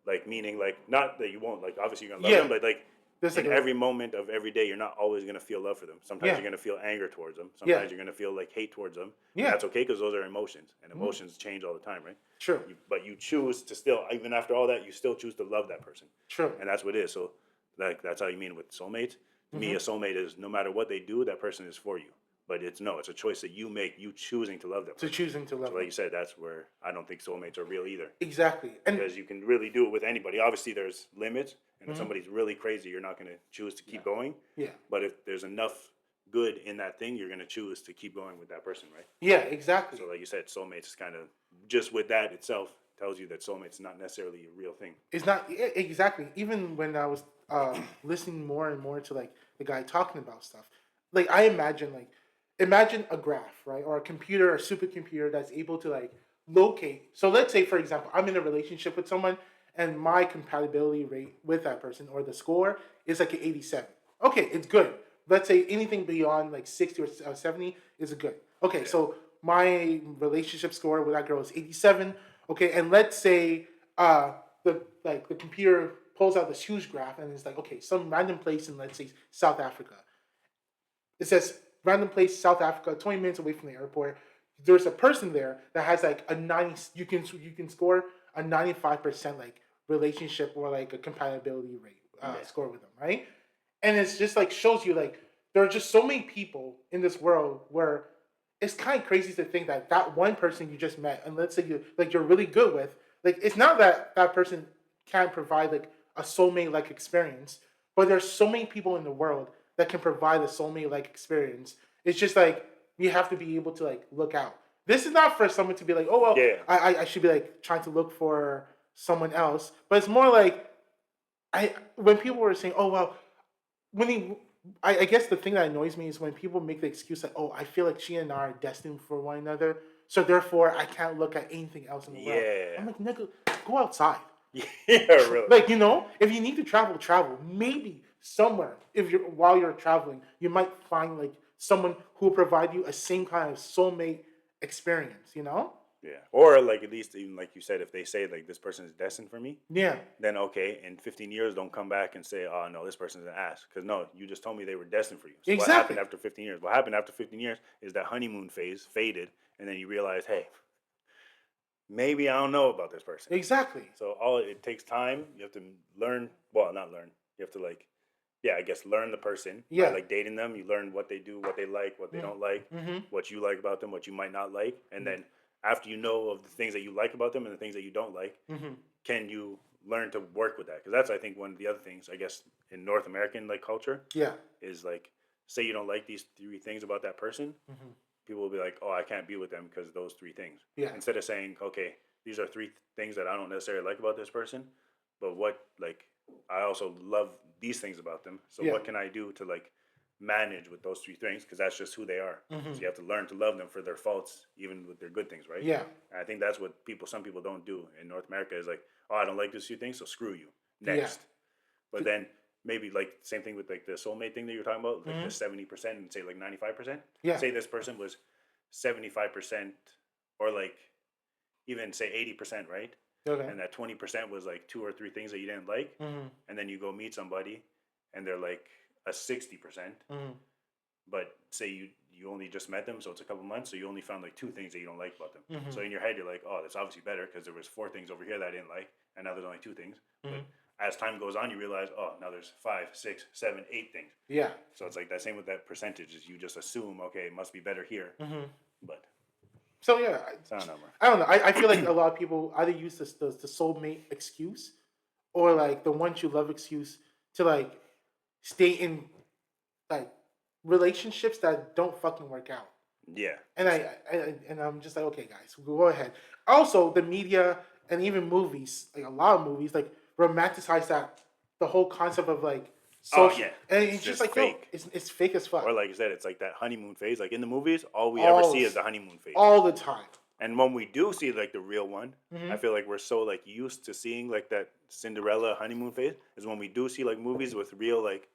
like meaning like not that you won't, like obviously you're gonna love them, but like in every moment of every day, you're not always going to feel love for them. Sometimes you're going to feel anger towards them. Sometimes you're going to feel like hate towards them. Yeah. And that's okay because those are emotions. And emotions change all the time, right? Sure. But you choose to still, even after all that, you still choose to love that person. Sure. And that's what it is. So like that's how you mean with soulmates. To me, a soulmate is no matter what they do, that person is for you. But it's a choice that you make, you choosing to love them. To choosing to love them. So like you said, that's where I don't think soulmates are real either. Exactly. Because you can really do it with anybody. Obviously, there's limits. And if somebody's really crazy, you're not going to choose to keep going. Yeah. But if there's enough good in that thing, you're gonna choose to keep going with that person, right? Yeah, exactly. So like you said, soulmates is kind of just with that itself tells you that soulmates not necessarily a real thing. It's not exactly. Even when I was listening more and more to like the guy talking about stuff, like I imagine imagine a graph, right, or a computer, a supercomputer that's able to like locate. So let's say, for example, I'm in a relationship with someone, and my compatibility rate with that person or the score is like an 87. Okay, it's good. Let's say anything beyond like 60 or 70 is a good. Okay, so my relationship score with that girl is 87. Okay, and let's say the computer pulls out this huge graph and it's like, okay, some random place in, let's say, South Africa. It says random place, South Africa, 20 minutes away from the airport. There's a person there that has like a 90. You can score a 95% like relationship or like a compatibility rate score with them, right? And it's just like shows you like there are just so many people in this world where it's kind of crazy to think that that one person you just met, and let's say you're really good with, like it's not that that person can't provide like a soulmate like experience, but there's so many people in the world that can provide a soulmate like experience. It's just like you have to be able to like look out. This is not for someone to be like, oh well, Yeah. I should be like trying to look for someone else, but it's more like I when people were saying, oh well, when he I guess the thing that annoys me is when people make the excuse that, oh, I feel like she and I are destined for one another, so therefore I can't look at anything else in the world. I'm Yeah. like, nigga, go outside. Yeah, really. Like, if you need to travel, travel. Maybe somewhere, if you're while you're traveling, you might find like someone who will provide you a same kind of soulmate experience. Yeah. Or like at least even like you said, if they say like this person is destined for me, Yeah, then okay, in 15 years don't come back and say, oh no, this person's an ass. Because no, you just told me they were destined for you. So what exactly, happened after 15 years? What happened after 15 years is that honeymoon phase faded, and then you realize, hey, maybe I don't know about this person. exactly. So all it takes time. You have to learn. Well, not learn. You have to like, yeah, I guess learn the person by Yeah. like dating them. You learn what they do, what they like, what they don't like, Mm-hmm. what you like about them, what you might not like, and then after you know of the things that you like about them and the things that you don't like, Mm-hmm. can you learn to work with that? Because that's I think one of the other things I guess in North American like culture Yeah. is like say you don't like these three things about that person, Mm-hmm. people will be like, oh, I can't be with them because of those three things. Yeah. Instead of saying, okay, these are three things that I don't necessarily like about this person, but what like I also love these things about them. So Yeah. what can I do to like manage with those three things? Because that's just who they are. Mm-hmm. So you have to learn to love them for their faults, even with their good things, right? Yeah. And I think that's what some people don't do in North America is like, oh, I don't like these few things, so screw you. Yeah. Next. But then maybe like same thing with like the soulmate thing that you're talking about, like Mm-hmm. the 70% and say like 95%. Yeah. Say this person was 75% or like even say 80%, right? Okay. And that 20% was like two or three things that you didn't like. Mm-hmm. And then you go meet somebody and they're like a 60%. Mm-hmm. But say you only just met them, so it's a couple months, so you only found like two things that you don't like about them. Mm-hmm. So in your head, you're like, oh, that's obviously better because there was four things over here that I didn't like, and now there's only two things. Mm-hmm. But as time goes on, you realize, oh, now there's 5, 6, 7, 8 things. Yeah. So it's like that same with that percentage is you just assume, okay, it must be better here. Mm-hmm. But So yeah, I don't know, man. I don't know. I feel like a lot of people either use the soulmate excuse or like the one you love excuse to like stay in like relationships that don't fucking work out. Yeah. And I'm just like, okay, guys, go ahead. Also, the media and even movies, like a lot of movies, like romanticize that the whole concept of like Oh social, yeah. and It's it's just just like, yo, fake. it's fake as fuck. Or like I said, it's like that honeymoon phase. Like in the movies, all we ever all see is the honeymoon phase. all the time. And when we do see like the real one, Mm-hmm. I feel like we're so like used to seeing like that Cinderella honeymoon phase is when we do see like movies with real like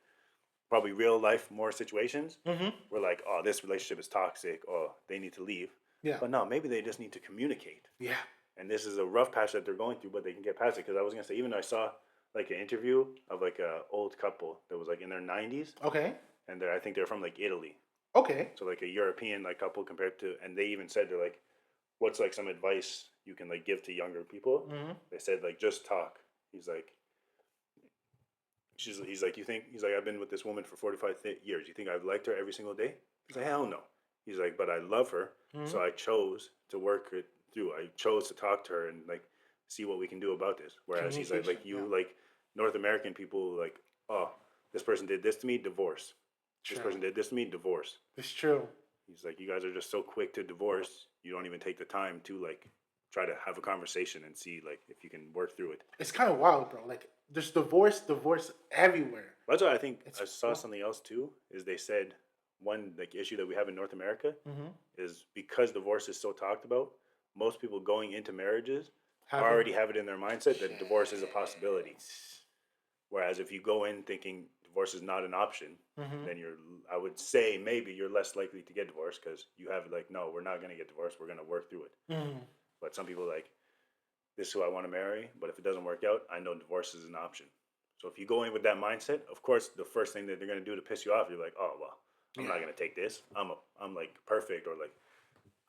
probably real life more situations. Mm-hmm. We're like, oh, this relationship is toxic. Oh, they need to leave. Yeah. But no, maybe they just need to communicate. Yeah. And this is a rough patch that they're going through, but they can get past it. Because I was gonna say, even though I saw like an interview of like a old couple that was like in their 90s, Okay. and I think they're from like Italy. Okay. So like a European like couple compared to, and they even said they're like, what's like some advice you can like give to younger people? Mm-hmm. They said like just talk. He's like, he's like, he's like, I've been with this woman for 45 years. You think I've liked her every single day? He's like, hell no. He's like, but I love her, Mm-hmm. so I chose to work it through. I chose to talk to her and like see what we can do about this. Whereas he's like you yeah. like North American people like, oh, this person did this to me, divorce. This True. person did this to me, divorce. It's true. He's like, you guys are just so quick to divorce. You don't even take the time to like try to have a conversation and see like if you can work through it. It's kind of wild, bro. Like there's divorce everywhere. That's why I think It's I saw something else too. Is they said one like issue that we have in North America is because divorce is so talked about. Most people going into marriages already have it in their mindset that divorce is a possibility. Whereas if you go in thinking divorce is not an option, then I would say maybe you're less likely to get divorced because you have like, no, we're not going to get divorced. We're going to work through it. But some people like, this is who I want to marry. But if it doesn't work out, I know divorce is an option. So if you go in with that mindset, of course, the first thing that they're going to do to piss you off, you're like, oh, well, I'm not going to take this. I'm like perfect, or like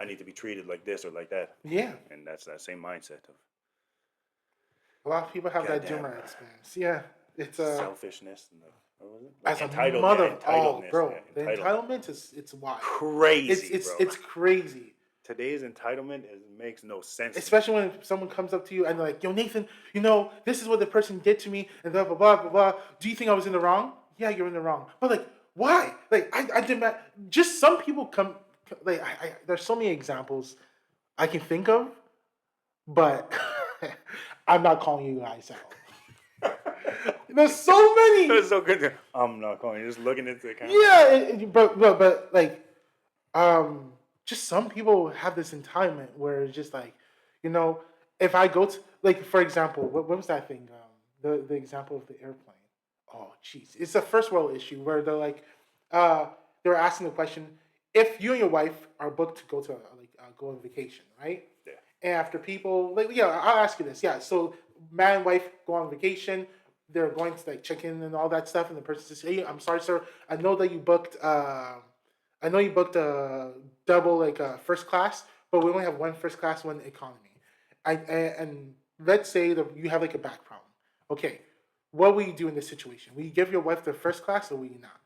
I need to be treated like this or like that. Yeah. And that's that same mindset of a lot of people have that Doomer experience. Yeah. It's selfishness and as a mother of all, bro. The entitlement is it's wild. Crazy. It's crazy. Today's entitlement makes no sense. Especially when someone comes up to you and they're like, yo, Nathan, you know, this is what the person did to me and blah, blah, blah, blah, blah. Do you think I was in the wrong? Yeah, you're in the wrong. But like, why? Like, I demand, just some people come, like, there's so many examples I can think of, but I'm not calling you guys out. There's so many. That's so good. I'm not calling you. Just looking into the camera. Yeah, but like, just some people have this entitlement where it's just like, you know, if I go to, like, for example, what was that thing? The example of the airplane. Oh, jeez. It's a first world issue where they're like, they were asking the question, if you and your wife are booked to go to, go on vacation, right? Yeah. And after people, like, yeah, I'll ask you this. Yeah, so man and wife go on vacation. They're going to, like, check in and all that stuff. And the person says, hey, I'm sorry, sir. I know you booked a double, like, first class, but we only have one first class, one economy. And let's say that you have like a back problem. Okay, what will you do in this situation? Will you give your wife the first class or will you not?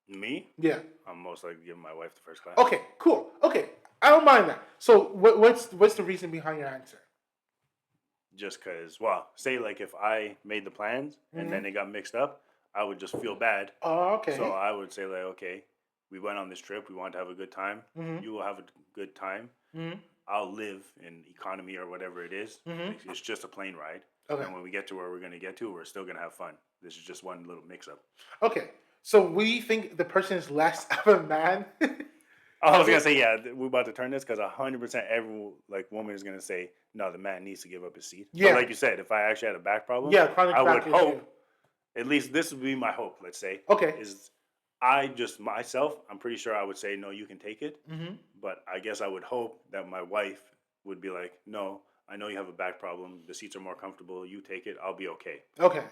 Me? Yeah. I'm most likely giving my wife the first class. Okay, cool. Okay, I don't mind that. So what's the reason behind your answer? Just because, well, say like if I made the plans and then they got mixed up, I would just feel bad. Oh, okay. So I would say like, okay, we went on this trip. We want to have a good time. You will have a good time. I'll live in economy or whatever it is. It's just a plane ride. Okay. And when we get to where we're going to get to, we're still going to have fun. This is just one little mix-up. Okay. So we think the person is less of a man? I was going to say, yeah, we're about to turn this because 100% every woman is going to say, no, the man needs to give up his seat. Yeah. But like you said, if I actually had a back problem, I would hope, at least this would be my hope, let's say. Okay. Is I just, myself, I'm pretty sure I would say, no, you can take it. But I guess I would hope that my wife would be like, no, I know you have a back problem. The seats are more comfortable. You take it. I'll be okay. Okay.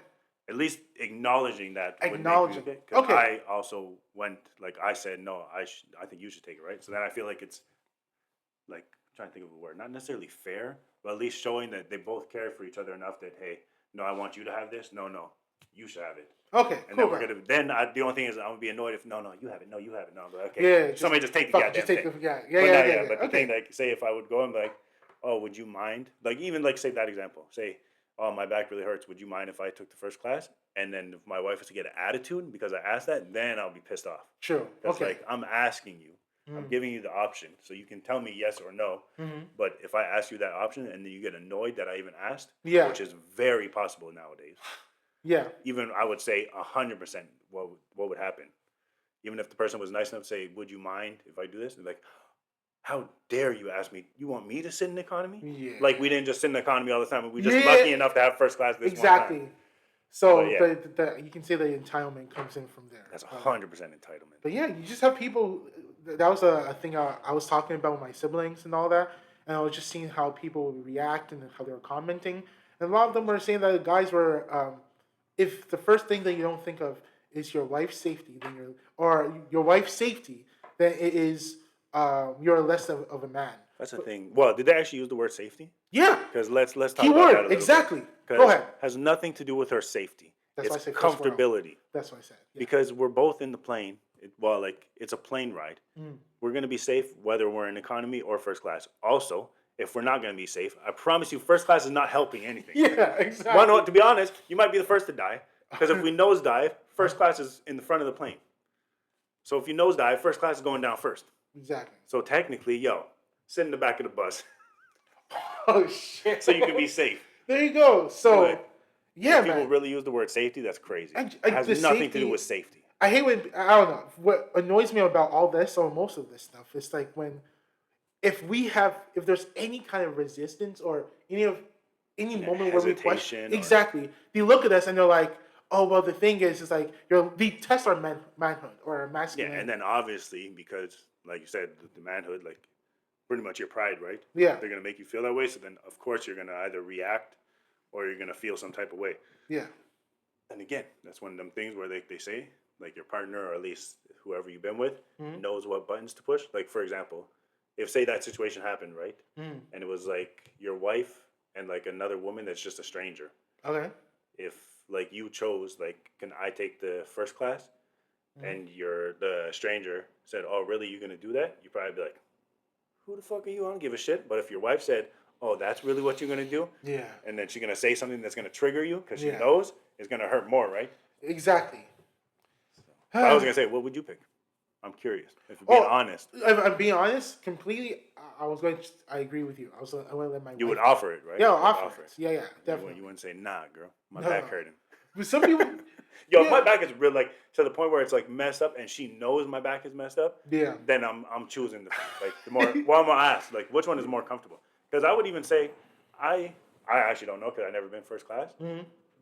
At least acknowledging that. Acknowledging. Okay. I also went, like I said, no, I think you should take it, right? So then I feel like it's, like, I'm trying to think of a word. Not necessarily fair, but at least showing that they both care for each other enough that, hey, no, I want you to have this. No, you should have it. Okay, and cool. Then the only thing is I'm gonna be annoyed if no, you have it. No, you have it. No, I'm like, okay. Yeah, somebody just take the goddamn thing. Yeah. But the thing, like, say if I would go and be like, oh, would you mind? Like, even like say that example. Say, oh, my back really hurts. Would you mind if I took the first class? And then if my wife was to get an attitude because I asked that, then I'll be pissed off. True. That's like I'm asking you. I'm giving you the option, so you can tell me yes or no. But if I ask you that option and then you get annoyed that I even asked, which is very possible nowadays. Yeah. Even I would say 100% what would happen. Even if the person was nice enough to say, would you mind if I do this? They're like, how dare you ask me? You want me to sit in economy? Yeah. Like we didn't just sit in economy all the time. We were just lucky enough to have first class this one time. So you can say the entitlement comes in from there. That's 100% entitlement. But yeah, you just have people. That was a thing I was talking about with my siblings and all that. And I was just seeing how people would react and how they were commenting. And a lot of them were saying that the guys were... if the first thing that you don't think of is your wife's safety, then then it is you're less of a man. That's the thing. Well, did they actually use the word safety? Yeah. Because let's talk Keyword, about that a little exactly. bit. Go ahead. Has nothing to do with her safety. That's why I said comfortability. That's what I said. Yeah. Because we're both in the plane. It's a plane ride. We're going to be safe whether we're in economy or first class. Also, if we're not going to be safe, I promise you, first class is not helping anything. Yeah, exactly. To be honest, you might be the first to die because if we nosedive, first class is in the front of the plane. So if you nosedive, first class is going down first. Exactly. So technically, sit in the back of the bus. Oh shit. So you can be safe. There you go. So, But yeah, if people man. really use the word safety, that's crazy. It has The nothing safety, to do with safety. I hate when, I don't know, what annoys me about all this or most of this stuff is like when, if there's any kind of resistance or any moment where we question, Hesitation. exactly, they look at us and they're like, oh, well, the thing is like, they test our manhood or masculinity. Yeah, and then obviously, because, like you said, the manhood, like, pretty much your pride, right? Yeah. They're going to make you feel that way. So then, of course, you're going to either react or you're going to feel some type of way. Yeah. And again, that's one of them things where they say, like, your partner or at least whoever you've been with knows what buttons to push. Like, for example, if, say, that situation happened, right? And it was, like, your wife and, like, another woman that's just a stranger. Okay. If, like, you chose, like, can I take the first class? And the stranger said, oh, really, you going to do that? You'd probably be like, who the fuck are you? I don't give a shit. But if your wife said, oh, that's really what you're going to do? Yeah. And then she's going to say something that's going to trigger you because she Yeah. knows it's going to hurt more, right? Exactly. But I was going to say, what would you pick? I'm curious. If you're being honest. If I'm being honest, completely, I agree with you. I want to let my You wife, would offer it, right? yeah, I'll offer it. Yeah, definitely. You wouldn't say, nah, girl. My back hurting. But some people, Yo, if my back is real, like, to the point where it's, like, messed up and she knows my back is messed up, yeah, then I'm choosing the like, the more, well, I'm going to ask, like, which one is more comfortable? Because I would even say, I actually don't know because I've never been first class.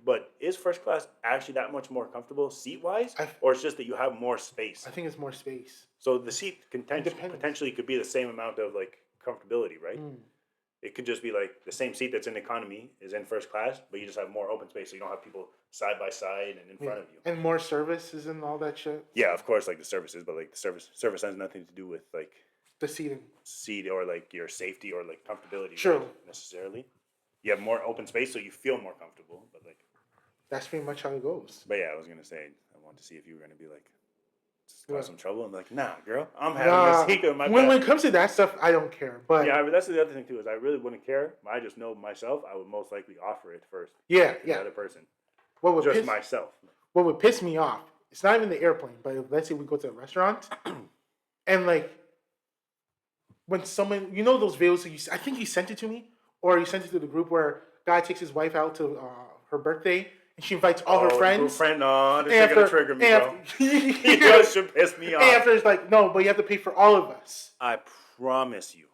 But is first class actually that much more comfortable seat-wise? Or it's just that you have more space? I think it's more space. So the seat potentially could be the same amount of, like, comfortability, right? It could just be, like, the same seat that's in economy is in first class, but you just have more open space, so you don't have people side by side and in front of you. And more services and all that shit. Yeah, of course, like, the services, but, like, the service has nothing to do with, like, the seating. Seat or, like, your safety or, like, comfortability. True. Right, necessarily. You have more open space, so you feel more comfortable, but, like, that's pretty much how it goes. But yeah, I was gonna say, I wanted to see if you were gonna be like, cause some trouble. I'm like, nah, girl, I'm having a secret in my when it comes to that stuff, I don't care. But yeah, but that's the other thing too, is I really wouldn't care. I just know myself. I would most likely offer it first. Yeah, to the other person. What would just myself? What would piss me off? It's not even the airplane, but let's say we go to a restaurant, and like when someone, you know, those videos. I think you sent it to me, or you sent it to the group where guy takes his wife out to her birthday. She invites all her friends. No, this is gonna trigger me, bro. You just should piss me off. And after it's like, no, but you have to pay for all of us. I promise you.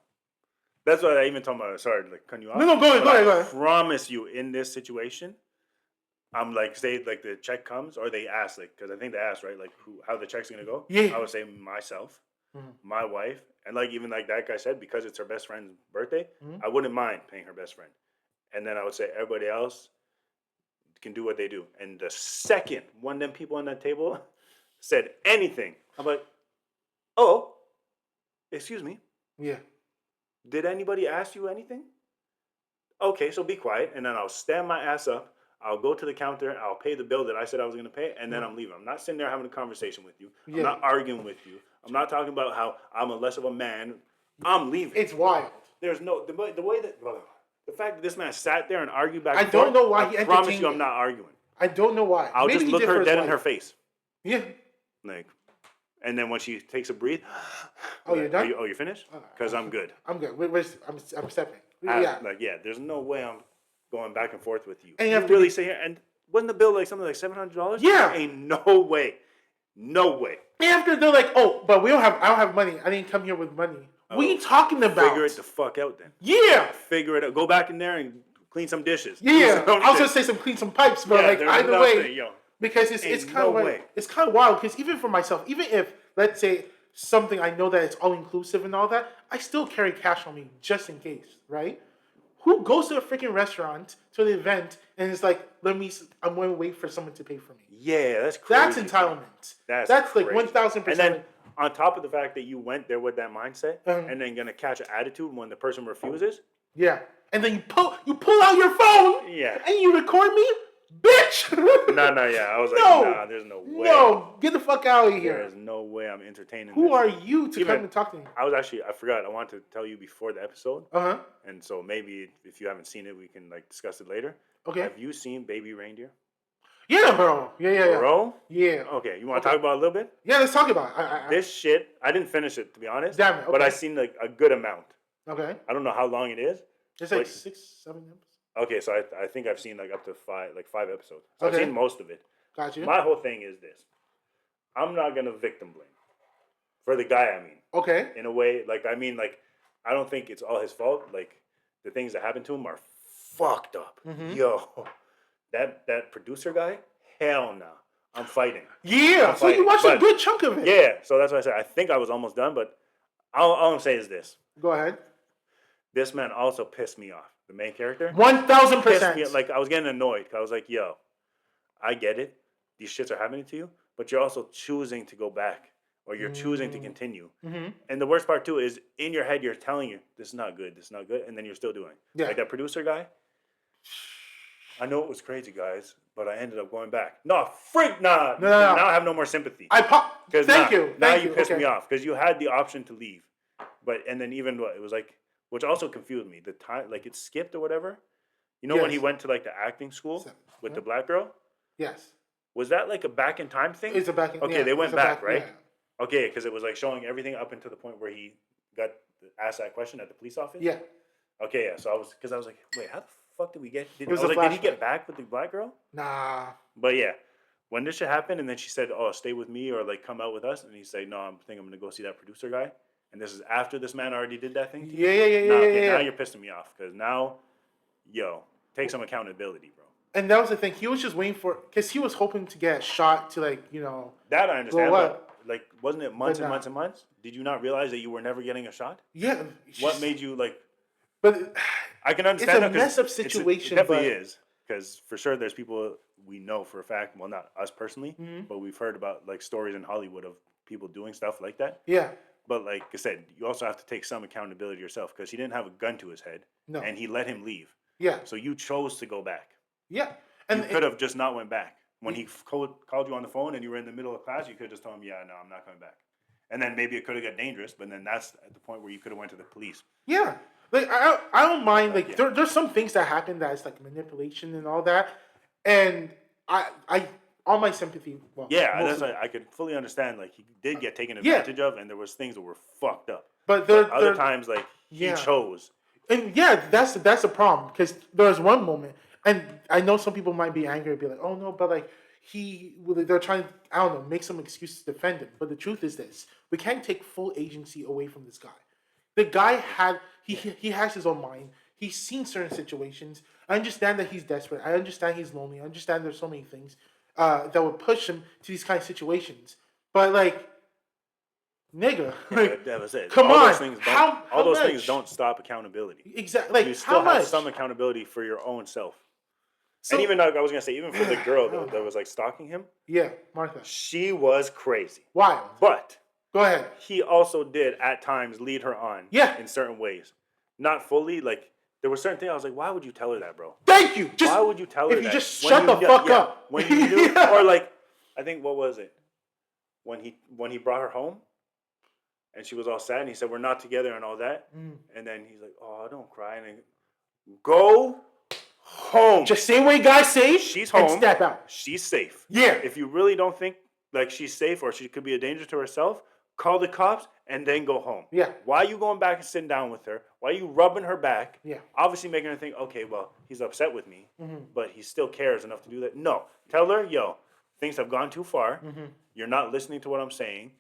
That's what I even told my. Sorry, like, cut you off. No, go ahead. I promise you, in this situation, I'm like, say, like, the check comes, or they ask, like, because I think they ask, right, like, how the check's gonna go. Yeah. I would say myself, my wife, and, like, even like that guy said, because it's her best friend's birthday, I wouldn't mind paying her best friend, and then I would say everybody else can do what they do. And the second one of them people on that table said anything, I'm like, oh, excuse me. Yeah. Did anybody ask you anything? Okay, so be quiet. And then I'll stand my ass up. I'll go to the counter. I'll pay the bill that I said I was going to pay. And then I'm leaving. I'm not sitting there having a conversation with you. I'm not arguing with you. I'm not talking about how I'm a less of a man. I'm leaving. It's wild. There's no, the way that, the fact that this man sat there and argued back and forth. I don't know why he entertained. I promise you I'm not arguing. I don't know why. I'll just look her dead in her face. Yeah. Like, and then when she takes a breathe. Oh, you're done? You're finished? Because I'm good. I'm good. I'm stepping. Yeah. Like, yeah, there's no way I'm going back and forth with you. And you really sit here, and wasn't the bill like something like $700? Yeah. Ain't no way. No way. After they're like, oh, but I don't have money. I didn't come here with money. What are you talking about? Figure it the fuck out then. Yeah. Figure it out. Go back in there and clean some dishes. Yeah. I was gonna say clean some pipes, but like either way, because it's kind of wild. Because even for myself, even if let's say something I know that it's all inclusive and all that, I still carry cash on me just in case, right? Who goes to a freaking restaurant to the event and is like, I'm going to wait for someone to pay for me? Yeah, that's crazy. That's entitlement. That's like 1,000%. And then on top of the fact that you went there with that mindset, and then gonna catch an attitude when the person refuses. Yeah, and then you pull out your phone. Yeah, and you record me, bitch. No, yeah. I was like, nah, there's no way. No, get the fuck out of here. There's no way I'm entertaining. Who are you to come and talk to me? I forgot. I wanted to tell you before the episode. And so maybe if you haven't seen it, we can like discuss it later. Okay. Have you seen Baby Reindeer? Yeah, bro. Yeah. Bro? Yeah. Okay, you want to talk about it a little bit? Yeah, let's talk about it. This shit, I didn't finish it, to be honest. Damn it, okay. But I seen like a good amount. Okay. I don't know how long it is. It's like 6, 7 episodes. Okay, so I think I've seen like up to 5 episodes. So Okay. I've seen most of it. Got you. My whole thing is this. I'm not going to victim blame. For the guy, I mean. Okay. In a way, like, I don't think it's all his fault. Like, the things that happened to him are fucked up. Mm-hmm. Yo, that producer guy, hell no. I'm fighting. Yeah, so you watched a good chunk of it. Yeah, so that's why I said I think I was almost done, but all I'm going to say is this. Go ahead. This man also pissed me off. The main character. 1,000%. Like, I was getting annoyed. I was like, yo, I get it. These shits are happening to you, but you're also choosing to go back. Or you're choosing to continue. Mm-hmm. And the worst part, too, is in your head, you're telling you, this is not good, and then you're still doing. Yeah. Like that producer guy, I know it was crazy, guys, but I ended up going back. No. Now I have no more sympathy. Thank you. Now you pissed me off, because you had the option to leave. And then even what, it was like, which also confused me, the time, like it skipped or whatever. You know when he went to like the acting school with the black girl? Yes. Was that like a back in time thing? It's a back in Okay, they went back, right? Yeah. Okay, because it was like showing everything up until the point where he got asked that question at the police office. Yeah. Okay, yeah. So I was like, wait, how the fuck did we get? Did he get back with the black girl? Nah. But yeah, when this shit happened, and then she said, "Oh, stay with me or like come out with us," and he said, "No, I'm gonna go see that producer guy." And this is after this man already did that thing. Yeah. Now you're pissing me off because now, take some accountability, bro. And that was the thing. He was just waiting for, because he was hoping to get shot to That I understand. But like, wasn't it months and months and months? Did you not realize that you were never getting a shot? Yeah. What made you like? But I can understand. It's a mess up situation. It definitely is, because for sure there's people we know for a fact. Well, not us personally, but we've heard about like stories in Hollywood of people doing stuff like that. Yeah. But like I said, you also have to take some accountability yourself, because he didn't have a gun to his head. No. And he let him leave. Yeah. So you chose to go back. Yeah. And you could have just not went back. When he called you on the phone and you were in the middle of class, you could have just told him, yeah, no, I'm not coming back. And then maybe it could have got dangerous, but then that's at the point where you could have went to the police. Yeah. Like, I don't mind. Like, there's some things that happen that is like manipulation and all that. And I all my sympathy. Well, yeah, that's like, I could fully understand. Like, he did get taken advantage of, and there was things that were fucked up. But other times, like, he chose. And yeah, that's the problem, because there was one moment, and I know some people might be angry and be like, oh no, but like they're trying to, I don't know, make some excuse to defend him. But the truth is this: we can't take full agency away from this guy. The guy he has his own mind. He's seen certain situations. I understand that he's desperate. I understand he's lonely. I understand there's so many things that would push him to these kind of situations. But like, nigga, like, that was it. Come all on, those things don't, all those things don't stop accountability. Exactly. Like, you still have some accountability for your own self. So, and even like I was gonna say, even for the girl that was like stalking him. Yeah, Martha. She was crazy. Why? But go ahead. He also did at times lead her on. Yeah. In certain ways, not fully. Like there were certain things I was like, why would you tell her that, bro? Thank you. Why would you tell her that? If you just shut the fuck up. When you knew, or like, I think what was it? When he brought her home, and she was all sad, and he said, "We're not together," and all that, and then he's like, "Oh, don't cry," and then, go home. Just same way guys say. She's home. And step out. She's safe. Yeah. If you really don't think like she's safe or she could be a danger to herself, call the cops and then go home. Yeah. Why are you going back and sitting down with her? Why are you rubbing her back? Yeah. Obviously making her think, okay, well, he's upset with me, but he still cares enough to do that. No. Tell her, yo, things have gone too far. You're not listening to what I'm saying.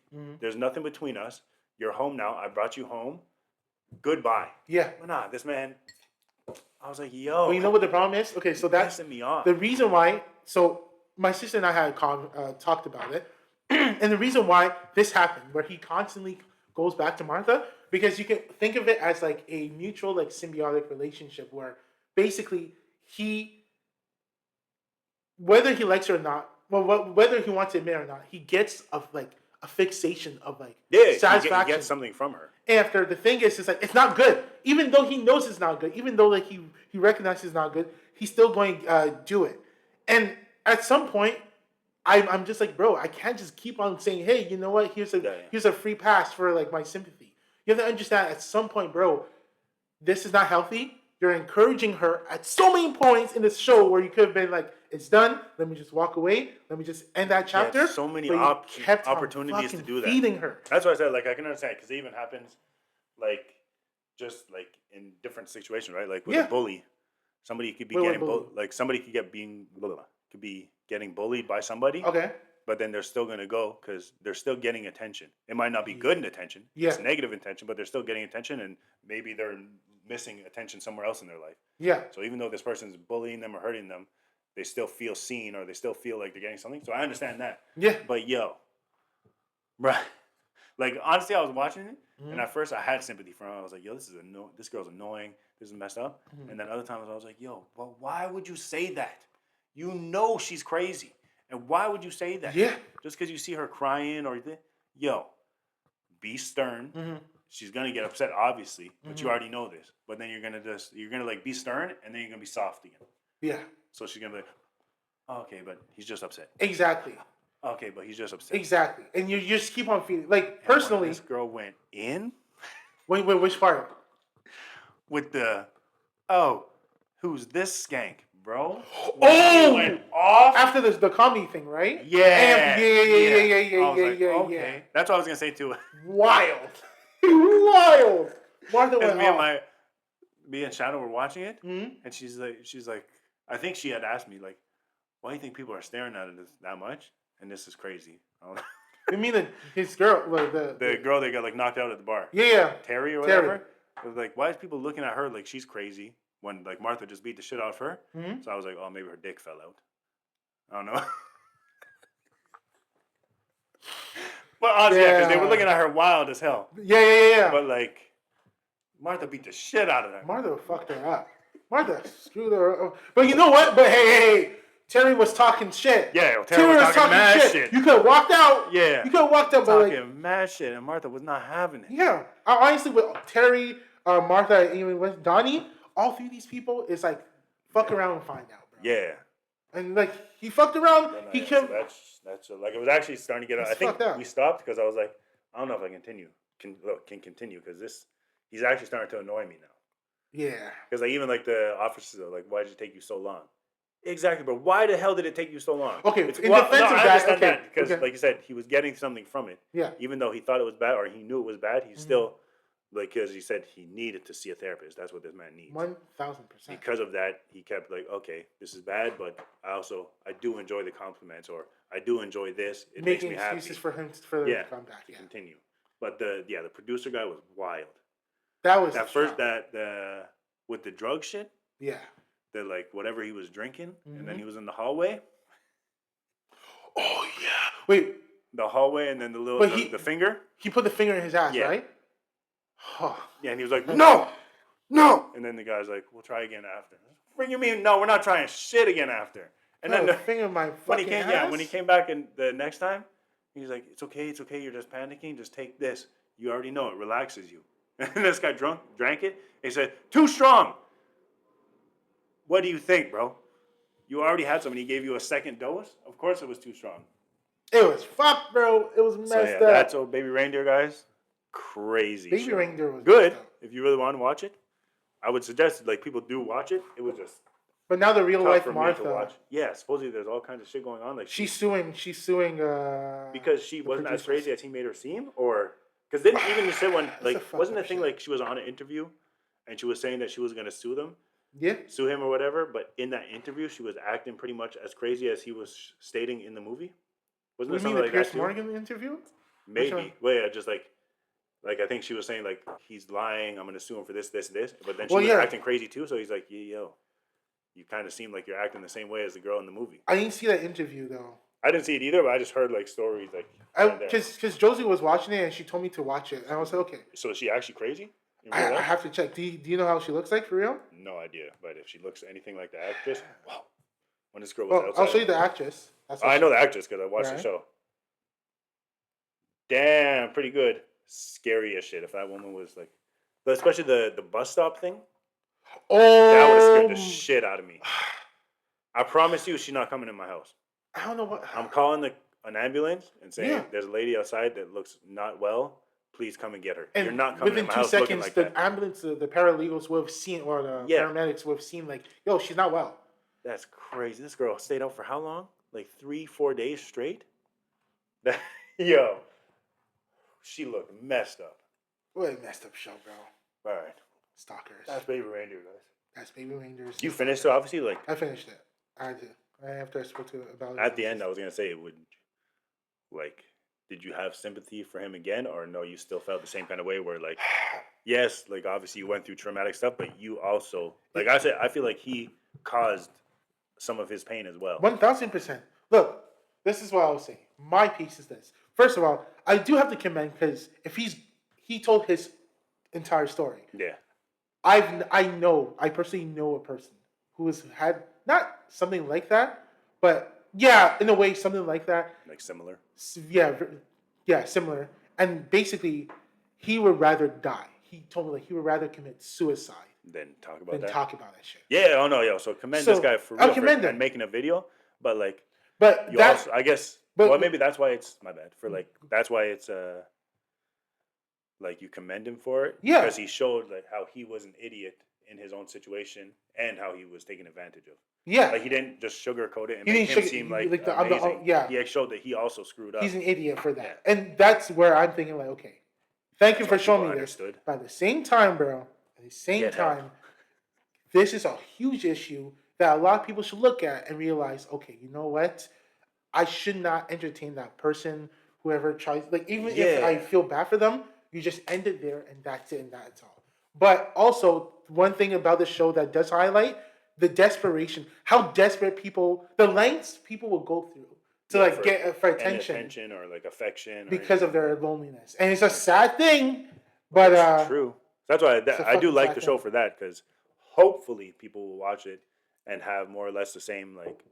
There's nothing between us. You're home now. I brought you home. Goodbye. Yeah. But nah, this man, I was like, yo. Well, you know what the problem is? Okay, so that's pissing me off. The reason why, so my sister and I had talked about it. And the reason why this happened, where he constantly goes back to Martha, because you can think of it as like a mutual, like symbiotic relationship where basically whether he likes her or not, well, whether he wants to admit or not, he gets a fixation of like satisfaction. He gets something from her. After the thing is like, it's not good. Even though he knows it's not good, even though like he recognizes it's not good, he's still going to do it. And at some point, I'm just like, bro, I can't just keep on saying, hey, you know what? Here's a free pass for like my sympathy. You have to understand at some point, bro, this is not healthy. You're encouraging her at so many points in this show where you could have been like, it's done. Let me just walk away. Let me just end that chapter. So many But he kept opportunities on to do that. feeding her. That's why I said, like, I can understand, because it even happens, like, just, like, in different situations, right? Like, with a bully. Somebody could be somebody could be getting bullied by somebody. Okay. But then they're still going to go because they're still getting attention. It might not be good attention. Yeah. It's negative attention, but they're still getting attention, and maybe they're missing attention somewhere else in their life. Yeah. So even though this person's bullying them or hurting them, they still feel seen, or they still feel like they're getting something. So I understand that. Yeah. But right. Like, honestly, I was watching it, and at first I had sympathy for him. I was like, yo, this girl's annoying. This is messed up. And then other times I was like, yo, well, why would you say that? You know she's crazy. And why would you say that? Yeah. Just because you see her crying or be stern. She's gonna get upset, obviously, but you already know this. But then you're gonna like be stern, and then you're gonna be soft again. Yeah. So she's gonna be like, oh, okay, but he's just upset. Exactly. Okay, but he's just upset. Exactly. And you just keep on feeding. Like, personally, this girl went in. Wait, which part? With the, who's this skank, bro? Oh, went off after the comedy thing, right? Yeah. Yeah. That's what I was gonna say too. Wild. Wild. Martha went off. Me and Shadow were watching it, and she's like, I think she had asked me, like, why do you think people are staring at it that much? And this is crazy. I don't know. You mean his girl, the girl that got like knocked out at the bar? Yeah. Terry or whatever. It was like, why is people looking at her like she's crazy when like Martha just beat the shit out of her? So I was like, oh, maybe her dick fell out. I don't know. But honestly, because they were looking at her wild as hell. Yeah. But like, Martha beat the shit out of her. Martha fucked her up. Martha screwed her up. But you know what? But hey. Terry was talking shit. Yeah, Terry was talking mad shit. You could have walked out. Yeah. You could have walked out. But talking mad shit, and Martha was not having it. Yeah. Honestly, with Terry, Martha, and even with Donnie, all three of these people is like, fuck around and find out, bro. Yeah. And like, he fucked around. He killed. That's like, it was actually starting to get. I think we stopped because I was like, I don't know if I can continue because he's actually starting to annoy me now. Yeah. Because like even like the officers are like, why did it take you so long? Exactly, but why the hell did it take you so long? Okay, in defense of that, because like you said, he was getting something from it. Yeah. Even though he thought it was bad or he knew it was bad, he still, like, because he said he needed to see a therapist. That's what this man needs. 1,000%. Because of that, he kept like, okay, this is bad, but I do enjoy the compliments, or I do enjoy this. It makes me happy. Excuses for him to come back. To continue. But the producer guy was wild. That was with the drug shit. Yeah. The like whatever he was drinking, and then he was in the hallway. Oh yeah. Wait. The hallway, and then the finger. He put the finger in his ass, right? Yeah, and he was like, no. And then the guy's like, we'll try again after. What do you mean? No, we're not trying shit again after. And then the finger in my fucking ass? Yeah, when he came back and the next time, he's like, it's okay, you're just panicking. Just take this. You already know it relaxes you. And this guy drank it. He said, too strong. What do you think, bro? You already had some, and he gave you a second dose? Of course it was too strong. It was fucked, bro. It was messed up. That's old Baby Reindeer, guys. Crazy Baby Reindeer was good. If you really want to watch it, I would suggest like people do watch it. It was just. But now the real life Martha. Yeah, supposedly there's all kinds of shit going on. Like she's suing. Because she wasn't as crazy as he made her seem, or because didn't even say when like wasn't the thing like she was on an interview, and she was saying that she was gonna sue them. Yeah. Sue him or whatever, but in that interview, she was acting pretty much as crazy as he was stating in the movie. Wasn't there something like that too? Pierce Morgan interview? Maybe. Well, yeah, just like I think she was saying like he's lying. I'm gonna sue him for this. But then she was acting crazy too. So he's like, yo, you kind of seem like you're acting the same way as the girl in the movie. I didn't see that interview though. I didn't see it either, but I just heard like stories like. Because Josie was watching it and she told me to watch it, and I was like, okay. So is she actually crazy? I have to check. Do you know how she looks like for real? No idea, but if she looks anything like the actress, wow. When this girl was outside, I'll show you the actress. I know the actress because I watched the show. Damn, pretty good. Scary as shit. If that woman was like, but especially the bus stop thing. Oh, that would have scared the shit out of me. I promise you, she's not coming in my house. I don't know what. I'm calling an ambulance and saying there's a lady outside that looks not well. Please come and get her. And you're not coming in my house within 2 seconds, like the that. ambulance, the paralegals would have seen, or the paramedics would have seen, like, yo, she's not well. That's crazy. This girl stayed out for how long? Like 3-4 days straight. That, yo, she looked messed up. What a messed up show, bro. All right, Stalkers. that's Baby Reindeer, guys. That's Baby Rangers. You finished it, obviously. Like I finished it. I did. After I spoke to about it. at the end, I was gonna say, like, did you have sympathy for him again, or no? You still felt the same kind of way, where like, yes, like obviously you went through traumatic stuff, but you also, like I said, I feel like he caused some of his pain as well. 1000%. Look, this is what I was saying. My piece is this. First of all, I do have to commend because if he told his entire story. Yeah. I personally know a person who has had not something like that, but yeah, in a way, something like that. Like similar. Yeah, similar. And basically, he would rather die. He told me like he would rather commit suicide Than talk about than that. talk about that shit. Yeah. Oh no, yo. So commend this guy for real and making a video, but like, but you also, I guess. But, well, maybe that's why it's my bad for like. That's why it's like you commend him for it. Yeah. Because he showed like how he was an idiot in his own situation and how he was taken advantage of. Yeah. Like he didn't just sugarcoat it and make him seem like amazing. Yeah. He showed that he also screwed up. He's an idiot for that. Yeah. And that's where I'm thinking like, okay, thank you for showing me this. But at the same time, bro, this is a huge issue that a lot of people should look at and realize, okay, you know what? I should not entertain that person, whoever tries, like even if I feel bad for them, you just end it there and that's it and that's all. But also, one thing about the show that does highlight the desperation, how desperate people, the lengths people will go through to get for attention or like affection because of their loneliness. And it's a sad thing, but it's true. That's why I do like the show for that, because hopefully people will watch it and have more or less the same like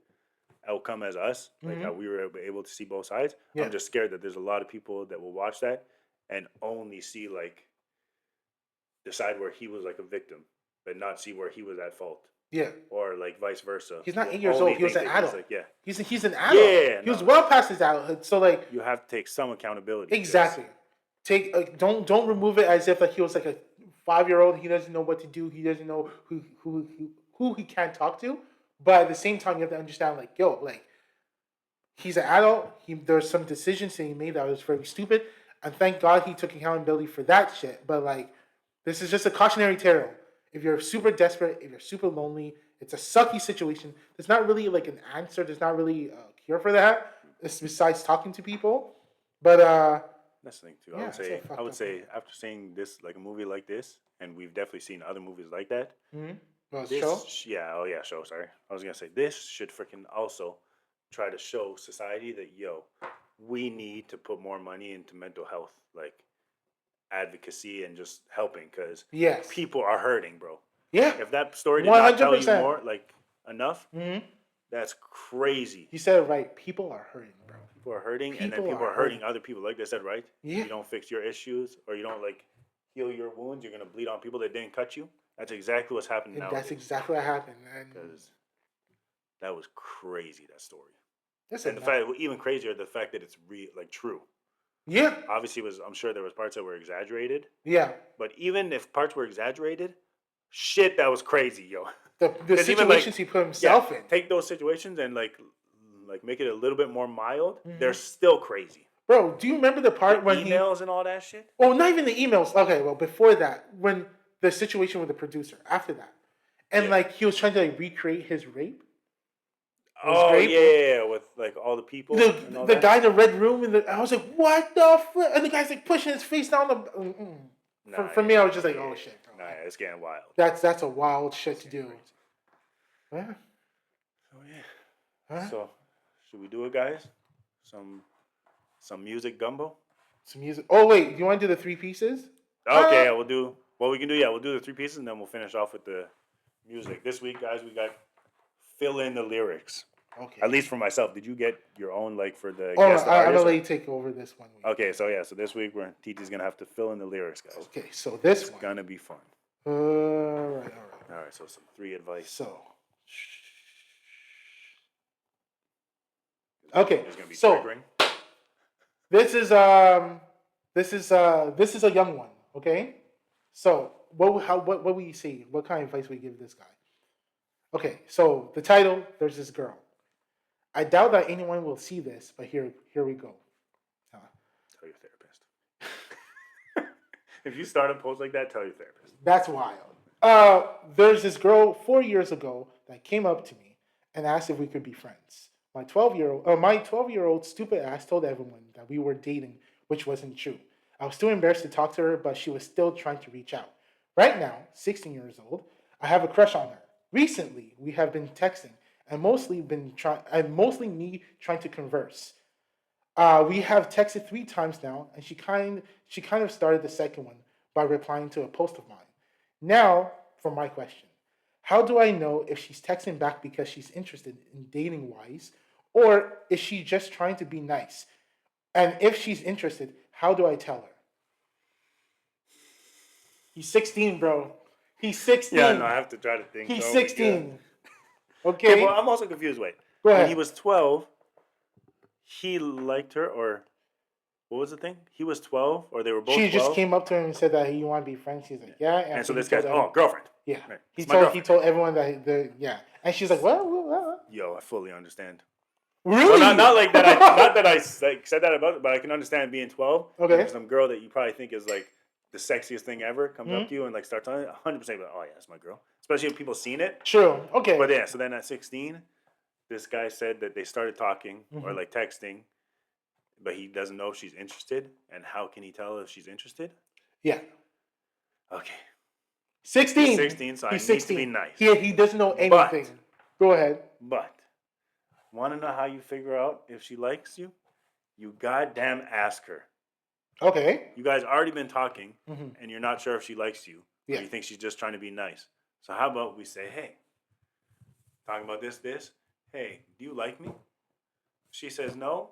outcome as us, like how we were able to see both sides. I'm just scared that there's a lot of people that will watch that and only see like the side where he was like a victim, but not see where he was at fault. Yeah. Or like vice versa. He's not 8 years old. He was an adult. He's an adult. Yeah. He was well past his adulthood. So like you have to take some accountability. Exactly. Don't remove it as if like he was like a 5-year-old. He doesn't know what to do. He doesn't know who he can't talk to. But at the same time, you have to understand like, yo, like he's an adult. There's some decisions that he made that was very stupid. And thank God he took accountability for that shit. But like, this is just a cautionary tale. If you're super desperate, if you're super lonely, it's a sucky situation. There's not really like an answer. There's not really a cure for that. Besides talking to people. But that's the thing too. I would say after seeing this, like a movie like this, and we've definitely seen other movies like that. Mm-hmm. Well, Show. Sorry, I was gonna say this should freaking also try to show society that we need to put more money into mental health, like advocacy and just helping, because people are hurting, bro. Yeah. If that story did not tell you more, like enough, that's crazy. You said it right. People are hurting, bro. People are hurting, and then people are hurting other people. Like they said, right? Yeah. You don't fix your issues, or you don't like heal your wounds, you're gonna bleed on people that didn't cut you. That's exactly what's happening now. That's exactly what happened. Because that was crazy, that story. And the fact, even crazier, the fact that it's like true. Yeah. Obviously, I'm sure there was parts that were exaggerated. Yeah. But even if parts were exaggerated, shit, that was crazy, yo. The situations he put himself in. Take those situations and like make it a little bit more mild. They're still crazy. Bro, do you remember the part when emails and all that shit? Oh, not even the emails. Okay, well, before that, when the situation with the producer, after that, and like he was trying to like recreate his rape. With like all the people. The guy in the red room, and I was like, "What the fuck?" And the guy's like pushing his face down the. For me, I was just like, "Oh shit!" Nah, it's getting wild. That's a wild shit to do. Yeah. Oh yeah. Huh? So, should we do it, guys? Some music gumbo. Some music. Oh wait, do you want to do the 3 pieces? Okay, we'll do. What we can do, we'll do the 3 pieces, and then we'll finish off with the music. This week, guys, we got fill in the lyrics. Okay. At least for myself. Did you get your own, like, for the guest artist? I'm going to let you take over this one week. Okay, so this week, Tetteh's going to have to fill in the lyrics, guys. Okay, so this it's going to be fun. All right. All right, so some 3 advice. So. Okay, it's going to be so triggering. This is a young one, okay? So, what will you say? What kind of advice would you give this guy? Okay, so the title, there's this girl. I doubt that anyone will see this, but here we go. Tell your therapist. If you start a post like that, tell your therapist. That's wild. There's this girl 4 years ago that came up to me and asked if we could be friends. My 12-year-old stupid ass told everyone that we were dating, which wasn't true. I was too embarrassed to talk to her, but she was still trying to reach out. Right now, 16 years old, I have a crush on her. Recently, we have been texting and mostly me trying to converse. We have texted 3 times now, and she kind of started the second one by replying to a post of mine. Now, for my question: how do I know if she's texting back because she's interested in dating wise, or is she just trying to be nice? And if she's interested, how do I tell her? He's 16, bro. He's 16. Yeah, no, I have to try to think. He's Oh, 16. Okay, Okay. well, I'm also confused. Wait, Go when ahead. he was 12, he liked her, or what was the thing? He was 12, or they were both She 12? just came up to him and said that he wanted to be friends. He's like, yeah. And so he this told guy's, everyone- girlfriend. yeah. Right. He It's my told girlfriend. everyone that yeah. And she's like, well. Yo, I fully understand. Really? Well, not like that. Not that I like, said that about it, but I can understand being 12. Okay. And some girl that you probably think is like the sexiest thing ever comes Mm-hmm. up to you and like starts telling you 100%. Like, oh yeah, that's my girl. Especially if people seen it. True. Okay. But yeah, so then at 16, this guy said that they started talking or Mhm. like texting, but he doesn't know if she's interested. And how can he tell if she's interested? Yeah. Okay. 16. He's 16, so He's I need to be nice. He doesn't know anything. Go ahead. But want to know how you figure out if she likes you? You goddamn ask her. Okay. You guys already been talking, Mhm. and you're not sure if she likes you. Yeah. Or you think she's just trying to be nice. So how about we say, hey, talking about this. Hey, do you like me? She says no.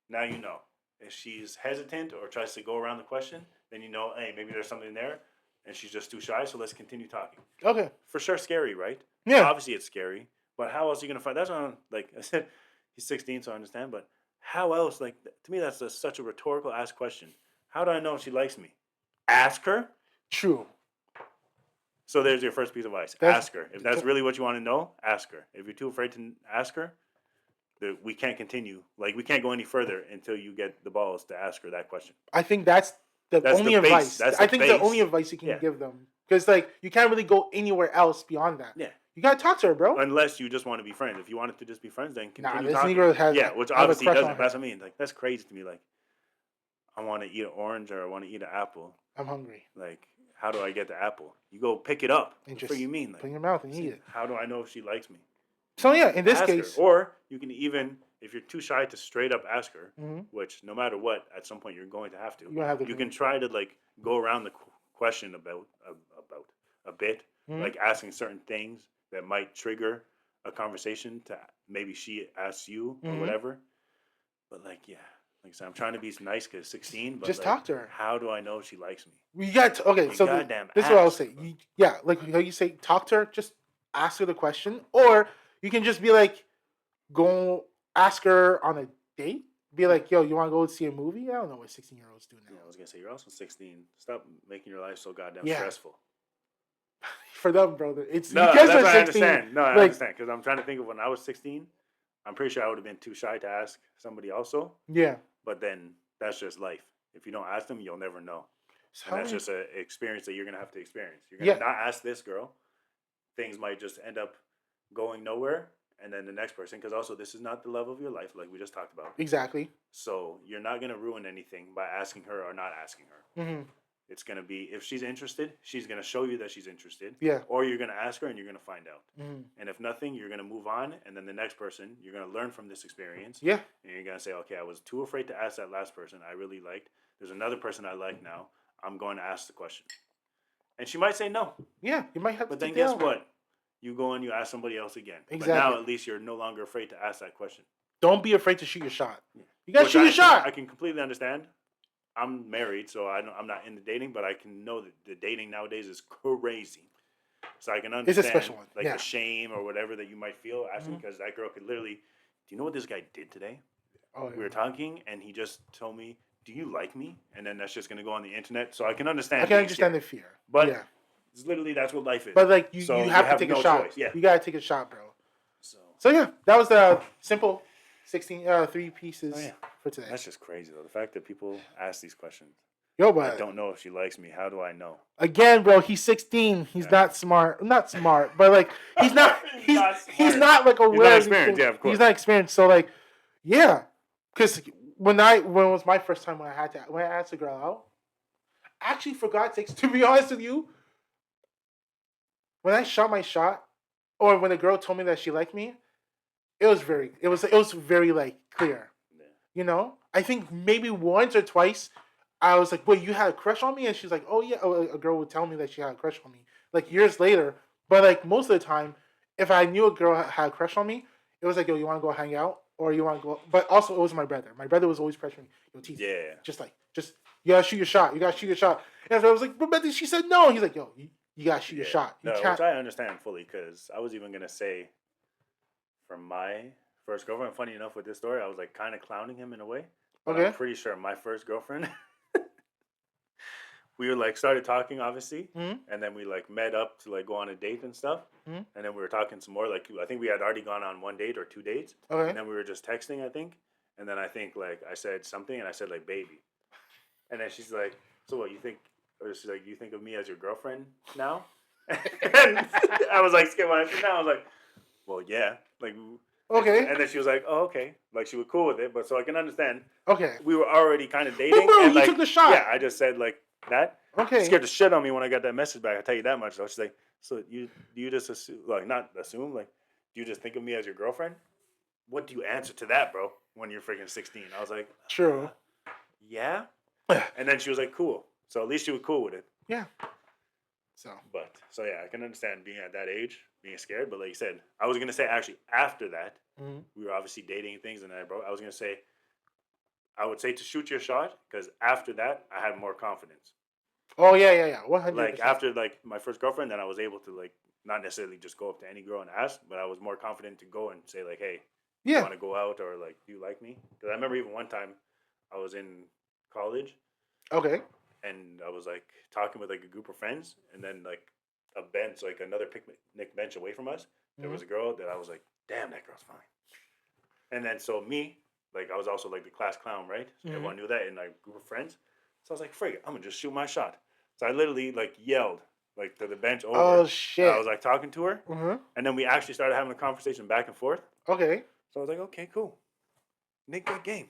Now you know. If she's hesitant or tries to go around the question, then you know, hey, maybe there's something there, and she's just too shy. So let's continue talking. Okay. For sure, scary, right? Yeah. Obviously, it's scary. But how else are you gonna find? That's what I'm, like I said. He's 16, so I understand. But how else? Like to me, that's such a rhetorical ask question. How do I know if she likes me? Ask her. True. So there's your first piece of advice. Ask her. If that's really what you want to know, ask her. If you're too afraid to ask her, we can't continue. Like we can't go any further until you get the balls to ask her that question. I think that's the only the base. advice. That's I the think base. the only advice you can give them, because like you can't really go anywhere else beyond that. Yeah. You gotta talk to her, bro. Unless you just want to be friends. If you wanted to just be friends, then continue this talking. Negro has which have a obviously crush doesn't. on her. That's what I mean. Like that's crazy to me. Like I want to eat an orange or I want to eat an apple. I'm hungry. Like how do I get the apple? You go pick it up. And What just do you mean? Like put in your mouth and eat it. how do I know if she likes me? So yeah, in this Ask case, her. Or you can even, if you're too shy to straight up ask her, Mhm. which no matter what, at some point you're going to have to. You're gonna have to You can try to like go around the question about a bit, Mhm. like asking certain things that might trigger a conversation to maybe she asks you or Mhm. whatever. But like, yeah, like I said, I'm trying to be nice because 16. But just like, talk to her. How do I know if she likes me? We got to, okay. You So goddamn this is what I'll ask. say. Like how you say, talk to her. Just ask her the question, or you can just be like, go ask her on a date. Be like, yo, you want to go see a movie? I don't know what 16-year-olds do now. Yeah, I was gonna say you're also 16. Stop making your life so goddamn Yeah. stressful. For them, brother, it's No, you guys that's are what I 16. understand. No, I like, understand because I'm trying to think of when I was 16. I'm pretty sure I would have been too shy to ask somebody also. Yeah. But then that's just life. If you don't ask them, you'll never know. So And that's just an experience that you're gonna have to experience. You're gonna not ask this girl. Things might just end up going nowhere, and then the next person, because also this is not the love of your life, like we just talked about. Exactly. So you're not gonna ruin anything by asking her or not asking her. Mm-hmm. It's gonna be if she's interested, she's gonna show you that she's interested. Yeah. Or you're gonna ask her and you're gonna find out. Mm-hmm. And if nothing, you're gonna move on, and then the next person, you're gonna learn from this experience. Yeah. And you're gonna say, okay, I was too afraid to ask that last person I really liked. There's another person I like now. I'm going to ask the question. And she might say no. Yeah, you might have But to. then guess what? You go and you ask somebody else again. Exactly. But now at least you're no longer afraid to ask that question. Don't be afraid to shoot your shot. Yeah. You gotta shoot your shot. I can completely understand. I'm married, so I'm not into dating, but I can know that the dating nowadays is crazy. So I can understand it's a special one. like the shame or whatever that you might feel asking because that girl could literally, do you know what this guy did today? Oh, yeah. We were talking and he just told me, do you like me? And then that's just going to go on the internet. So I can understand. I can understand the fear. But yeah. It's literally that's what life is. But like so you have to take no a shot. choice. Yeah. You gotta take a shot, bro. So yeah, that was the simple 3 pieces for today. That's just crazy though. The fact that people ask these questions. Yo, but I don't know if she likes me. How do I know? Again, bro, he's 16. He's not smart. Not smart, but like he's not. he's not like aware. He's not experienced. Yeah, of course. He's not experienced. So like, yeah, because when it was my first time when I asked a girl out, actually, for God's sakes, to be honest with you, when I shot my shot, or when a girl told me that she liked me, it was very like clear. Yeah. You know, I think maybe once or twice, I was like, "Wait, you had a crush on me?" And she's like, "Oh yeah." A girl would tell me that she had a crush on me, like years later. But like most of the time, if I knew a girl had a crush on me, it was like, "Yo, you want to go hang out, or you want to go?" But also, it was my brother. My brother was always pressuring me. Yo, Teeth, just you gotta shoot your shot. You gotta shoot your shot. And I was like, "But she said no." He's like, "Yo, you gotta shoot your shot." You no, which I understand fully because I was even gonna say, from my first girlfriend. Funny enough, with this story, I was like kind of clowning him in a way. But I'm pretty sure my first girlfriend. We were like started talking, obviously, and then we like met up to like go on a date and stuff, and then we were talking some more. Like I think we had already gone on 1 date or 2 dates, and then we were just texting, I think, and then I think like I said something, and I said like baby, and then she's like, so what you think? Or she's like, you think of me as your girlfriend now? And I was like, when I said now, I was like, well, yeah, like. Okay. And then she was like, oh, okay. Like, she was cool with it, but so I can understand. Okay. We were already kind of dating. Bro, and you like, took the shot. Yeah, I just said, like, that. Okay. She scared the shit on me when I got that message back. I tell you that much, though. She's like, so you just assume, like, not assume, like, do you just think of me as your girlfriend? What do you answer to that, bro, when you're freaking 16? I was like, true. Yeah. And then she was like, cool. So at least she was cool with it. Yeah. So yeah, I can understand being at that age, being scared. But like you said, I was gonna say actually after that, we were obviously dating and things, and I was gonna say, I would say to shoot your shot because after that, I had more confidence. Oh yeah, 100%. Like after like my first girlfriend, then I was able to like not necessarily just go up to any girl and ask, but I was more confident to go and say like, hey, you want to go out or like, do you like me? Because I remember even one time I was in college. Okay. And I was like talking with like a group of friends, and then like a bench, like another picnic bench away from us, there was a girl that I was like, damn, that girl's fine. And then so me, like I was also like the class clown, right? So everyone knew that in like group of friends. So I was like, frig it, I'm gonna just shoot my shot. So I literally like yelled like to the bench over. Oh shit! I was like talking to her, and then we actually started having a conversation back and forth. Okay. So I was like, okay, cool. Nick, good game.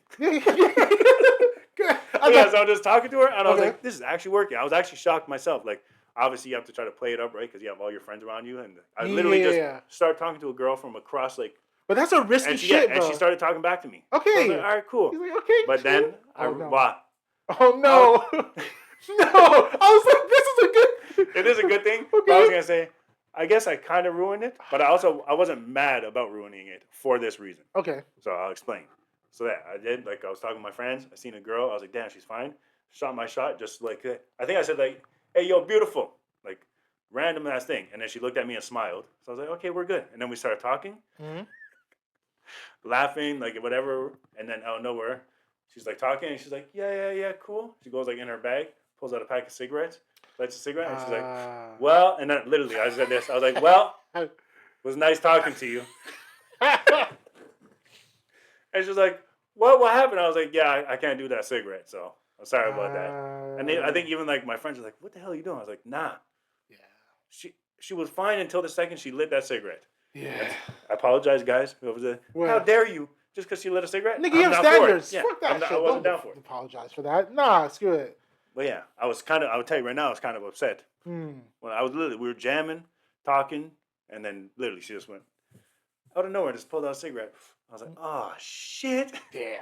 So I was just talking to her, and I was like, this is actually working. I was actually shocked myself. Like, obviously, you have to try to play it up, right? Because you have all your friends around you. And I literally just started talking to a girl from across, like... But that's a risky shit, bro. And she started talking back to me. Okay. So I was like, all right, cool. He's like, okay, but cool. then, Oh, no. No. I was like, this is a good... It is a good thing. Okay. But I was going to say, I guess I kind of ruined it. But I wasn't mad about ruining it for this reason. Okay. So I'll explain. So that I did, like I was talking to my friends. I seen a girl. I was like, damn, she's fine. Shot my shot, just like, I think I said like, hey, yo, beautiful. Like, random ass thing. And then she looked at me and smiled. So I was like, okay, we're good. And then we started talking. Laughing, like whatever. And then out of nowhere, she's like talking. And she's like, yeah, cool. She goes like in her bag, pulls out a pack of cigarettes, lights a cigarette. And she's like, well, and then literally I said this. I was like, well, it was nice talking to you. And she was like, what happened? I was like, yeah, I can't do that cigarette, so I'm sorry about that. And I think even like my friends were like, what the hell are you doing? I was like, nah. Yeah. She was fine until the second she lit that cigarette. Yeah. I apologize, guys. How dare you? Just because she lit a cigarette? Nigga, you have standards. Yeah, fuck that shit. I wasn't down for it. Apologize for that. Nah, screw it. But yeah, I would tell you right now, I was kind of upset. When we were jamming, talking, and then literally she just went, out of nowhere, just pulled out a cigarette. I was like, oh, shit. Damn.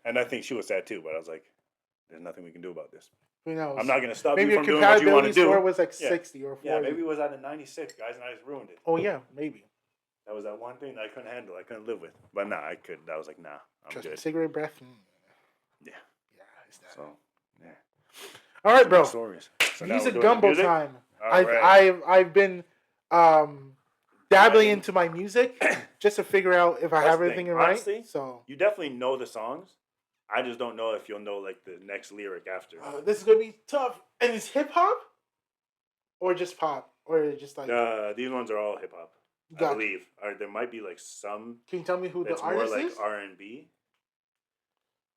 And I think she was sad too, but I was like, there's nothing we can do about this. Who knows? I'm not going to stop you from doing what you want to do. Maybe your compatibility score was like 60 or 40. Yeah, maybe it was at a 96, guys, and I just ruined it. Oh, yeah, maybe. That was that one thing that I couldn't handle. I couldn't live with. But nah, I could. I was like, nah, I'm good. Cigarette breath. Yeah. Yeah, it's that. So, yeah. All right, bro. Stories. So music gumbo time. Right. I've been dabbling into my music just to figure out if I have everything right. Honestly, so you definitely know the songs. I just don't know if you'll know like the next lyric after. This is gonna be tough. And it's hip hop. or just pop, or just like. These ones are all hip hop, I Gotcha. believe. There might be like some Can you tell me who the that's more artist like is? R&B.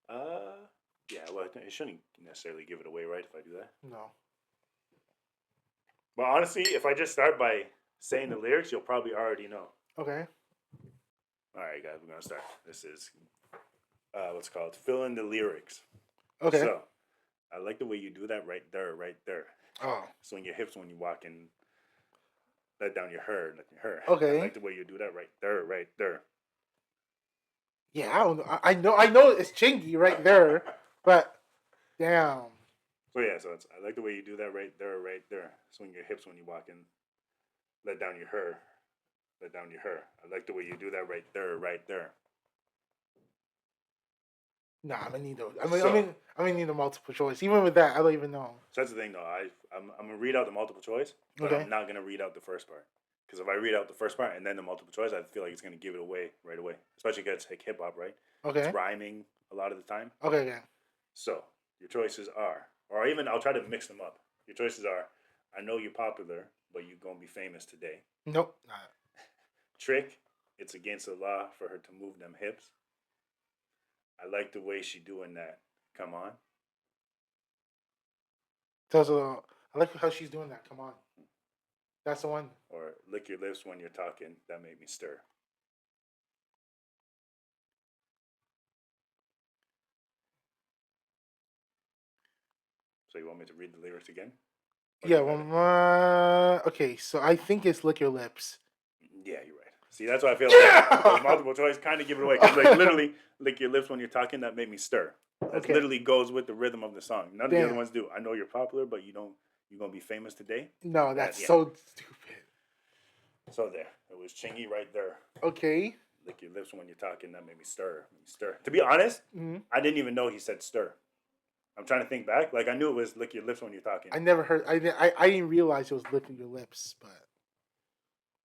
Yeah. Well, it shouldn't necessarily give it away, right? If I do that. No. But honestly, if I just start by saying the lyrics, you'll probably already know. Okay. All right, guys, we're gonna start. This is what's it called fill in the lyrics. Okay. So, I like the way you do that right there, right there. Oh. Swing your hips when you walk and let down your hair, let your hair. Okay. I like the way you do that right there, right there. Yeah, I don't know. I know it's Chingy right there, but damn. So yeah, I like the way you do that right there, right there. Swing your hips when you walk and let down your hair, let down your hair. I like the way you do that right there, right there. Nah, I'm gonna need those. I'm gonna need a multiple choice. Even with that, I don't even know. So that's the thing, though. I'm gonna read out the multiple choice, but Okay. I'm not gonna read out the first part. Because if I read out the first part and then the multiple choice, I feel like it's gonna give it away right away. Especially because it's like hip hop, right? Okay. It's rhyming a lot of the time. Okay. Yeah. So your choices are, or even I'll try to mix them up. Your choices are, I know you're popular, but you gonna be famous today. Nope. Nah. Trick, it's against the law for her to move them hips. I like the way she doing that. Come on. I like how she's doing that. Come on. That's the one. Or lick your lips when you're talking. That made me stir. So you want me to read the lyrics again? Yeah. Well, okay. So I think it's lick your lips. Yeah, you're right. See, that's what I feel like. Those multiple choice kind of give it away. Because, like, literally, lick your lips when you're talking, that made me stir. That literally goes with the rhythm of the song. None of the other ones do. I know you're popular, but you're going to be famous today. No, that's so stupid. So there. It was Chingy right there. Okay. Lick your lips when you're talking, that made me stir. To be honest, I didn't even know he said stir. I'm trying to think back. Like, I knew it was lick your lips when you're talking. I never heard. I didn't realize it was licking your lips, but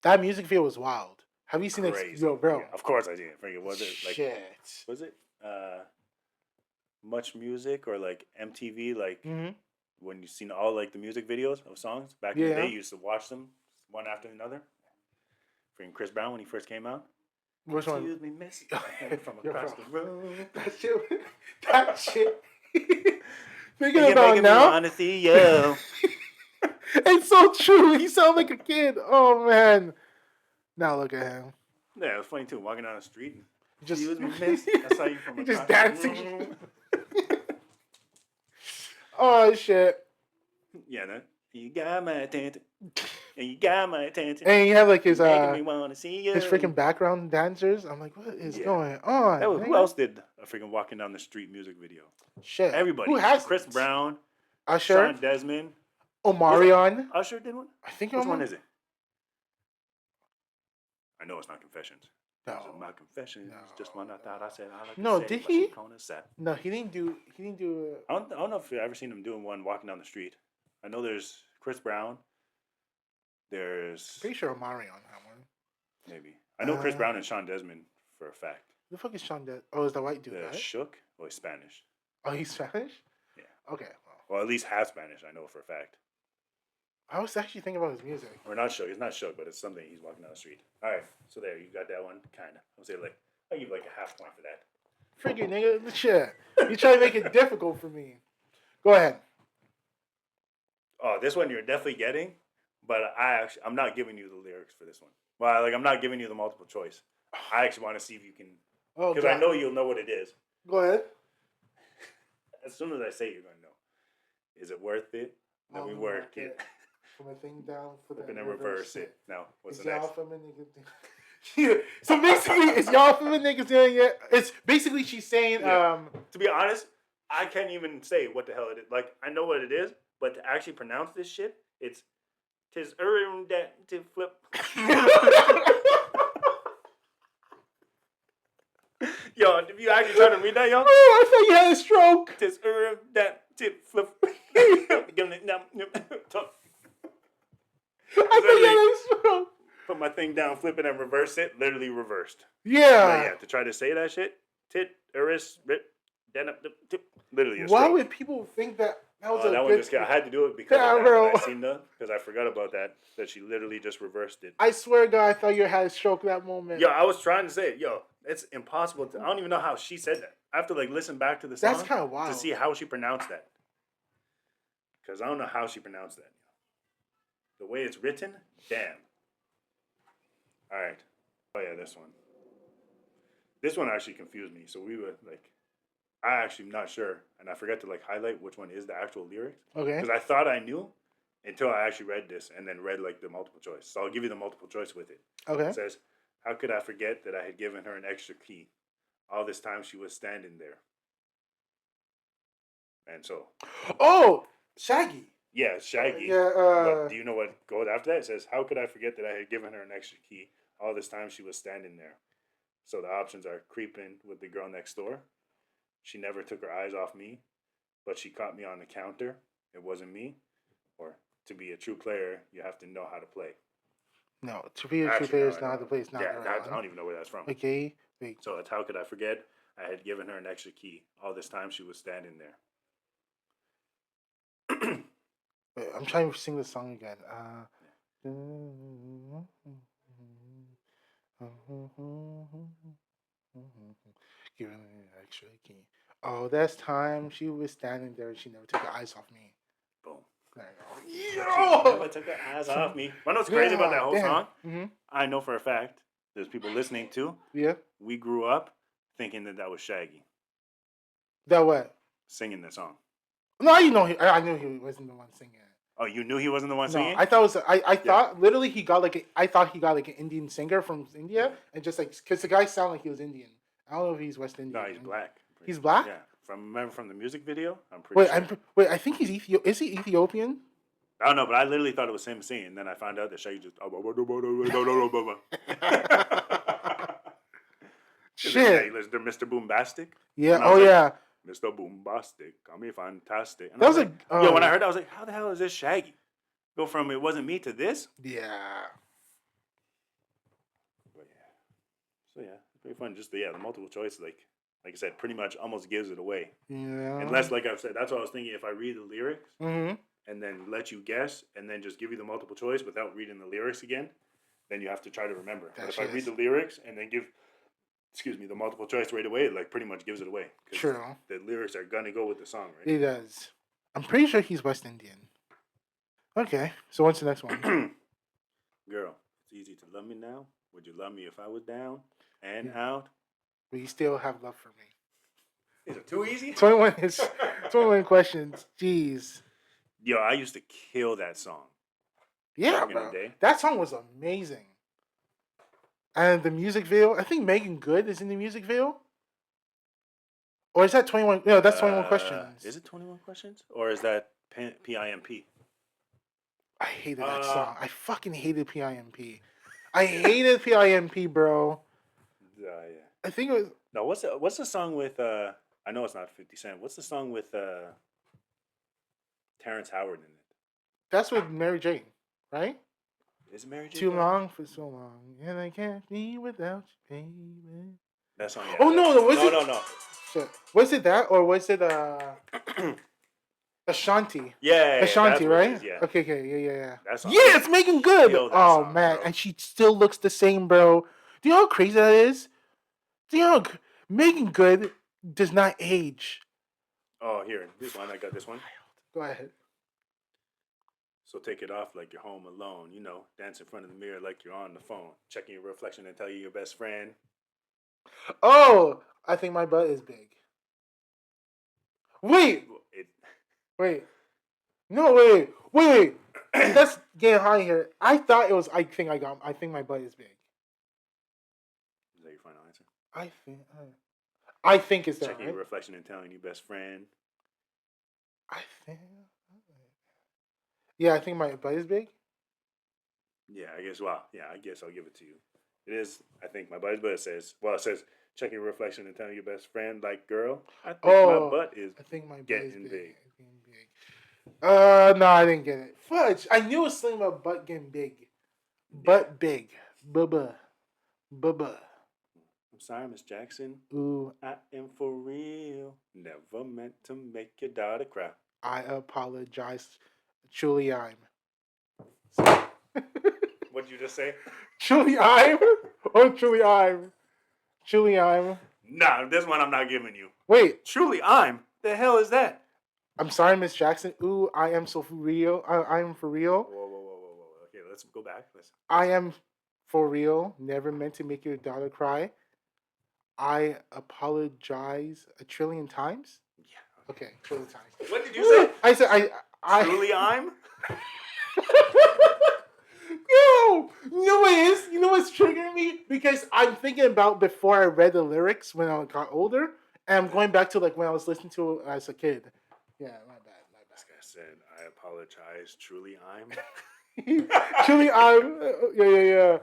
that music video was wild. Have you seen it? Yo, bro. Yeah, of course I did. Was it like? Shit. Was it Much Music or like MTV? Like when you seen all like the music videos of songs back in the day, you used to watch them one after another. Freaking Chris Brown when he first came out. Which one? Excuse me, miss. From across the room. That shit. That shit. Thinking about it now. Want to see you. It's so true. He sounds like a kid. Oh man. Now look at him. Yeah, it was funny too. Walking down the street and just excuse me, miss. I saw you from just dancing. Oh shit. Yeah, that. You got my attention. And you got my attention. And you have like his me want to see you. His freaking background dancers. I'm like, what is going on? Who else did a freaking walking down the street music video? Shit. Everybody. Who has Chris Brown, Usher, Sean Desmond, Omarion. Usher did one? I think which one is it? I know it's not Confessions. No. My confession. No. Just one I thought I said. I like no, to say, did he? No, he didn't do. He didn't do. I don't know if you've ever seen him doing one walking down the street. I know there's Chris Brown. There's. Pretty sure Omarion had one. Maybe I know Chris Brown and Sean Desmond for a fact. Who the fuck is Sean Desmond? Oh, is the white dude? Right? Shook. Oh, he's Spanish. Oh, he's Spanish. Yeah. Okay. Well, at least half Spanish. I know for a fact. I was actually thinking about his music. Or not shook. It's not shook, but it's something he's walking down the street. All right. So there, you got that one. Kinda. I'll say like I'll give you like a half point for that. Freaking nigga, shit. You try to make it difficult for me. Go ahead. Oh, this one you're definitely getting, but I'm not giving you the lyrics for this one. Well, like I'm not giving you the multiple choice. I actually want to see if you can, because I know you'll know what it is. Go ahead. As soon as I say it, you're gonna know. Is it worth it? Let me work it. Put my thing down, flip it, and then reverse it. Now, what's the next? Yeah. So basically, it's y'all from the niggas doing it. It's basically she's saying, To be honest, I can't even say what the hell it is. Like I know what it is, but to actually pronounce this shit, it's tis that to flip. Yo, if you actually trying to read that, yo? Oh, I thought you had a stroke. Tis that to flip. Put my thing down, flip it, and reverse it. Literally reversed. Yeah. Yeah. To try to say that shit, tit, eris, rip, then up, literally. Why would people think that That was that a one good. just I had to do it because of Yeah, that. bro. That I seen that because I forgot about that. That she literally just reversed it. I swear to God, I thought you had a stroke that moment. Yo, I was trying to say it. Yo, it's impossible. I don't even know how she said that. I have to like listen back to the That's song kind of to wild. see how she pronounced that. Because I don't know how she pronounced that. The way it's written, damn. All right. Oh yeah, this one. This one actually confused me. So we were like, I actually am not sure, and I forgot to like highlight which one is the actual lyrics. Okay. Because I thought I knew until I actually read this and then read like the multiple choice. So I'll give you the multiple choice with it. Okay. It says, "How could I forget that I had given her an extra key? All this time she was standing there." And so, Oh, Shaggy. yeah, Shaggy. Yeah. But do you know what goes after that? It says, "How could I forget that I had given her an extra key? All this time she was standing there." So the options are creeping with the girl next door. She never took her eyes off me, but she caught me on the counter. It wasn't me. Or to be a true player, you have to know how to play. No, to be a true Actually, player no, is I not know. the place. Not Yeah, the that, right I one. don't even know where that's from. Okay. Wait. So it's how could I forget? I had given her an extra key. All this time she was standing there. Wait, I'm trying to sing the song again. Giving me an extra key. Oh, that's time she was standing there. She never took her eyes off me. Boom. There She you go. never took her eyes off me. You know what's crazy about that whole song? Mm-hmm. I know for a fact there's people listening too. Yeah. We grew up thinking that was Shaggy That what? singing the song. No, you know, I knew he wasn't the one singing it. Oh, you knew he wasn't the one No, singing? I thought it was. I thought literally he got like. I thought he got like an Indian singer from India, and just like because the guy sounded like he was Indian. I don't know if he's West Indian. No, he's black. He's black. Yeah, remember from the music video? I'm pretty sure. Wait. I think he's Is he Ethiopian? I don't know, but I literally thought it was him singing. And then I found out that Shaggy just. Shit. They're Mr. Boombastic. Yeah. And I was Oh like, yeah. Mr. Boombastic, got me fantastic. And That I was was a. like, yo, when I heard that, I was like, how the hell is this Shaggy? Go from it wasn't me to this? Yeah. But yeah. So yeah, it's pretty fun. Just the multiple choice, like I said, pretty much almost gives it away. Yeah. Unless, like I've said, that's what I was thinking. If I read the lyrics Mm-hmm. and then let you guess, and then just give you the multiple choice without reading the lyrics again, then you have to try to remember. But if I read the lyrics and then give, the multiple choice right away, it like pretty much gives it away. True. The lyrics are gonna go with the song, right? He does. I'm pretty sure he's West Indian. Okay, so what's the next one? Girl, it's easy to love me now. Would you love me if I was down and out? But you still have love for me. Is it too easy? 21 questions. Jeez. Yo, I used to kill that song. Yeah, back in bro. the day. That song was amazing. And the music video, I think Megan Good is in the music video. Or is that 21? No, that's 21 questions. Is it 21 questions? Or is that PIMP? I hated that song. I fucking hated PIMP. I hated PIMP, bro. Yeah. I think it was. No, what's the song with I know it's not 50 Cent. What's the song with Terrence Howard in it? That's with Mary Jane, right? Is it Mary Jane? Too long for so long, and I can't be without you, baby. That song. Yeah, oh no, no. Shit. Was it that or was it Ashanti? Yeah, Ashanti, right? Yeah. Okay, yeah. That song. Yeah, it's Megan Good. Kill that Oh song, man, bro. and she still looks the same, bro. Do you know how crazy that is? Do you know Megan Good does not age? Oh, here, this one. I got this one. Go ahead. So take it off like you're home alone. You know, dance in front of the mirror like you're on the phone. Checking your reflection and tell you your best friend. Oh, I think my butt is big. Wait. No, wait. Let's get high here. I thought it was. I think my butt is big. Is that your final answer? I think it's that. Checking right? your reflection and telling your best friend. I think. Yeah, I think my butt is big. Yeah, I guess. Well, yeah, I guess I'll give it to you. It is. I think my butt. But it says. Check your reflection and tell your best friend, like, girl, I think my butt is getting big. No, I didn't get it. Fudge. I knew it was something about butt getting big. Butt big. Bubba. I'm sorry, Miss Jackson. Ooh. I am for real. Never meant to make your daughter cry. I apologize. Truly, I'm. What did you just say? Truly, I'm. Oh, truly, I'm. Truly, I'm. Nah, this one I'm not giving you. Wait, Truly, I'm. The hell is that? I'm sorry, Miss Jackson. Ooh, I am so for real. I am for real. Whoa. Okay, let's go back. Let's I am for real. Never meant to make your daughter cry. I apologize a trillion times. Yeah. Okay, trillion times. What did you say? I said I. Truly, I'm. No, you know what it is? You know what's triggering me? Because I'm thinking about before I read the lyrics when I got older, and I'm going back to like when I was listening to it as a kid. Yeah, my bad. This guy said, "I apologize. Truly, I'm." Truly, I'm. Yeah.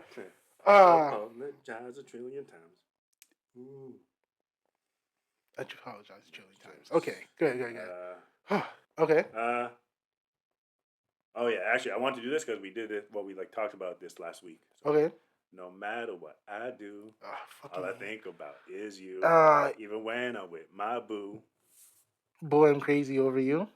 Apologize a trillion times. Ooh. I apologize a trillion times. Okay, good. Okay. Oh yeah, actually, I want to do this because we did it. Well, we like talked about this last week. So, Okay. no matter what I do, all I think about is you. Even when I'm with my boo. Boy, I'm crazy over you.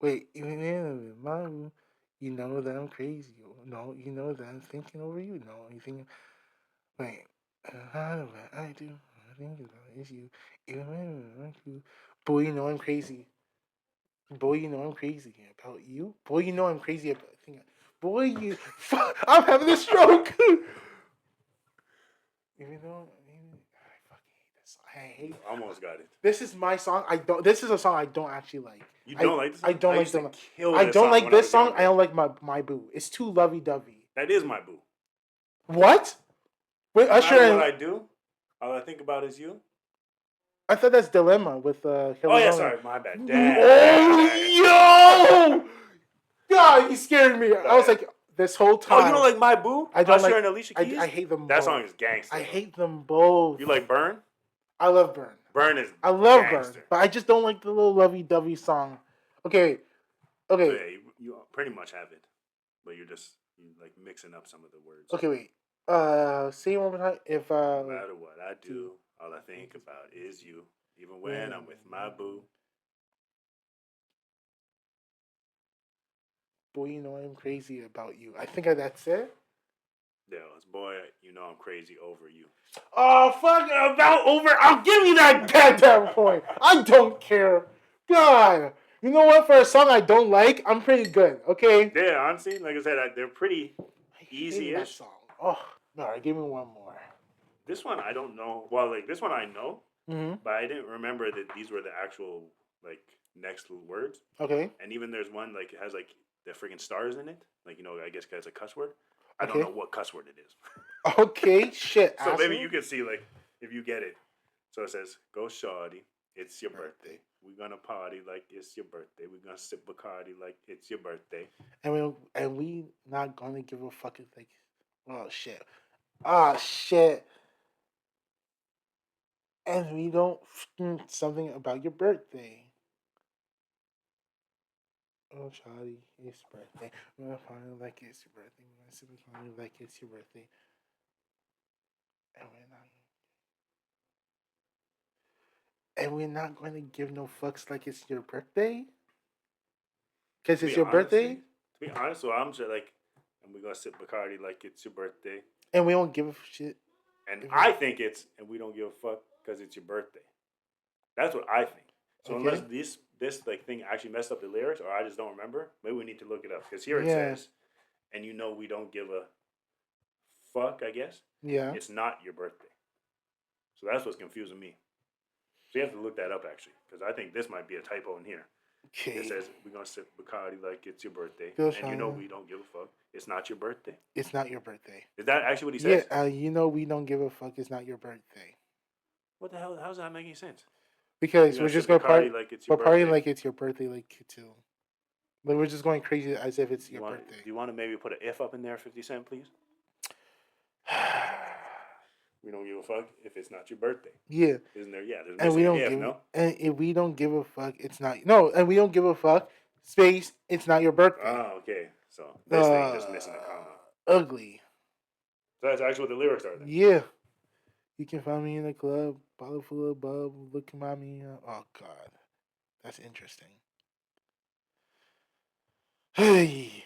Wait, even in my boo, you know that I'm crazy. No, you know that I'm thinking over you. No, you think. Wait, what I do, I think about is you. Even when I'm you, boy, you know I'm crazy. Boy, you know I'm crazy about you. Boy, you know I'm crazy about. Boy, you. I'm having a stroke. Even though I fucking hate this song. I hate. Almost got it. This is my song. I don't. This is a song I don't actually like. You don't like this song? I don't like used to them. kill I this don't song like when this was song. younger. I don't like my boo. It's too lovey dovey. That is my boo. What? Wait, No Usher matter and what I do, all I think about is you. I thought that's Dilemma with Oh yeah, sorry, my bad. Damn. Oh yo! God, you scared me. I was like, this whole time. Oh, you don't like my boo? I don't Usher like. and Alicia Keys. I hate them. That both. song is gangster. I hate them both. You like Burn? I love Burn. Burn is. I love gangster. Burn, but I just don't like the little lovey dovey song. Okay. So yeah, you pretty much have it, but you're just like mixing up some of the words. Okay, wait. Say it one more time. If no matter what I do, all I think about is you. Even when I'm with my boo. Boy, you know I'm crazy about you. I think that's it. Yeah, it's boy, you know I'm crazy over you. Oh fuck! About over. I'll give you that goddamn point. I don't care. God, you know what? For a song I don't like, I'm pretty good. Okay. Yeah, honestly, like I said, they're pretty easy-ish. That song. Oh, all right. Give me one more. This one I don't know. Well, like this one I know, Mm-hmm. but I didn't remember that these were the actual like next words. Okay. And even there's one like it has like the freaking stars in it. Like I guess it's a cuss word. I don't know what cuss word it is. Okay, shit. So maybe you can see like if you get it. So it says, "Go shawty, it's your birthday. We're gonna party like it's your birthday. We're gonna sip Bacardi like it's your birthday. And we not gonna give a fuck if like, oh shit, ah shit, and we don't something about your birthday. Oh, Charlie, it's your birthday. We're gonna party like it's your birthday. We're gonna sip Bacardi like it's your birthday, and we're not going to give no fucks like it's your birthday. Because it's your birthday? To be honest, so I'm just like, and we're gonna sip Bacardi like it's your birthday. And we don't give a shit. And I think it's, and we don't give a fuck because it's your birthday. That's what I think. So unless this like thing actually messed up the lyrics, or I just don't remember, maybe we need to look it up because here it says, and you know we don't give a fuck. I guess. Yeah. It's not your birthday. So that's what's confusing me. So you have to look that up actually, because I think this might be a typo in here. Okay. It says we're gonna sip Bacardi like it's your birthday, and you know we don't give a fuck. It's not your birthday. It's not your birthday. Is that actually what he says? Yeah. You know we don't give a fuck. It's not your birthday. What the hell? How's that making sense? Because we're just gonna party like it's your birthday. We're partying like it's your birthday, like you too. Like we're just going crazy as if it's your birthday. Do you want to maybe put an if up in there, 50 Cent, please? We don't give a fuck if it's not your birthday. Yeah. Isn't there? Yeah. There's and we don't if, give. No? And if we don't give a fuck, it's not. No. And we don't give a fuck. Space. It's not your birthday. Oh, okay. So this thing just missing a comma. Ugly. So that's actually what the lyrics are then. Yeah. You can find me in a club, bottle full of bub, looking at me. Oh God, that's interesting. Hey,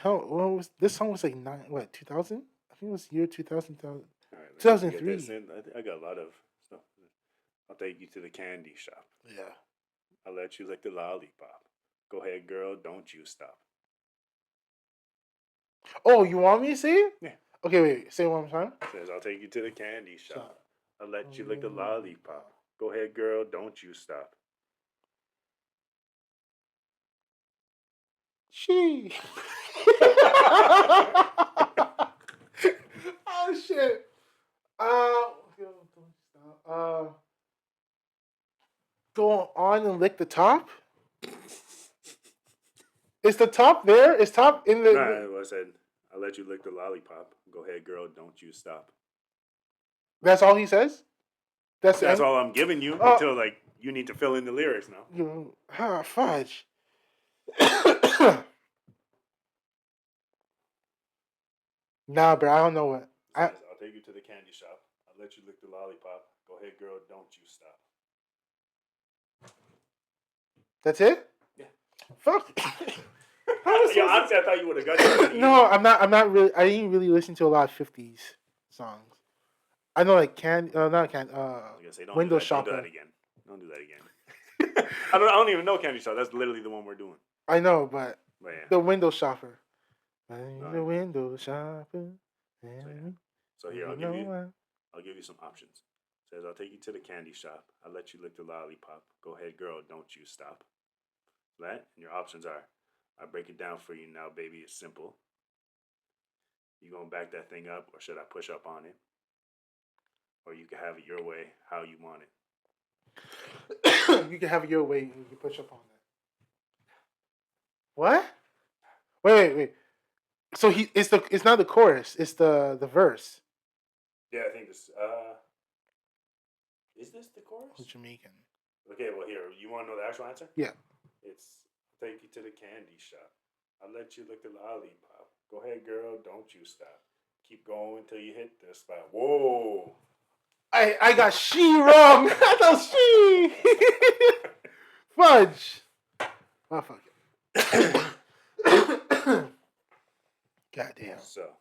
how what was this song? Was like 2000? I think it was year 2000, All right, let me get this 2003. in. I got a lot of stuff. I'll take you to the candy shop. Yeah. I'll let you lick the lollipop. Go ahead, girl, don't you stop. Oh, you want me to say it? Yeah. Okay, wait. Say it one more time. Says, I'll take you to the candy shop. Stop. I'll let you lick the lollipop. Go ahead, girl, don't you stop. She. Oh shit. Go on and lick the top. Is the top there? Is top in the? Nah, I said, I'll let you lick the lollipop. Go ahead, girl, don't you stop. That's all he says. That's all I'm giving you until like you need to fill in the lyrics now. You know, fudge. Nah, bro, I don't know what. Says, I'll take you to the candy shop. I'll let you lick the lollipop. Go ahead, girl, don't you stop. That's it? Yeah. Fuck. Yo, honestly, I thought you would have got it. No, I'm not. I'm not really. I didn't really listen to a lot of 50s songs. I know like not can. Say, don't Window do that. Shopper. Don't do that again. Don't do that again. I don't even know Candy Shop. That's literally the one we're doing. I know, but yeah. the Window Shopper. The Window Shopper. So here, I'll give you some options. It says, I'll take you to the candy shop. I'll let you lick the lollipop. Go ahead, girl, don't you stop. That, and your options are, I break it down for you now, baby. It's simple. You gonna back that thing up, or should I push up on it? Or you can have it your way, how you want it. You can have it your way, and you can push up on it. What? Wait. So it's not the chorus. It's the verse. Yeah, I think this. Is this the chorus? It's Jamaican. Okay, well here, you want to know the actual answer? Yeah. It's take you to the candy shop. I'll let you lick the lollipop. Go ahead, girl, don't you stop. Keep going till you hit the spot. Whoa! I got she wrong. I thought she. Fudge. Oh fuck it. Goddamn. So,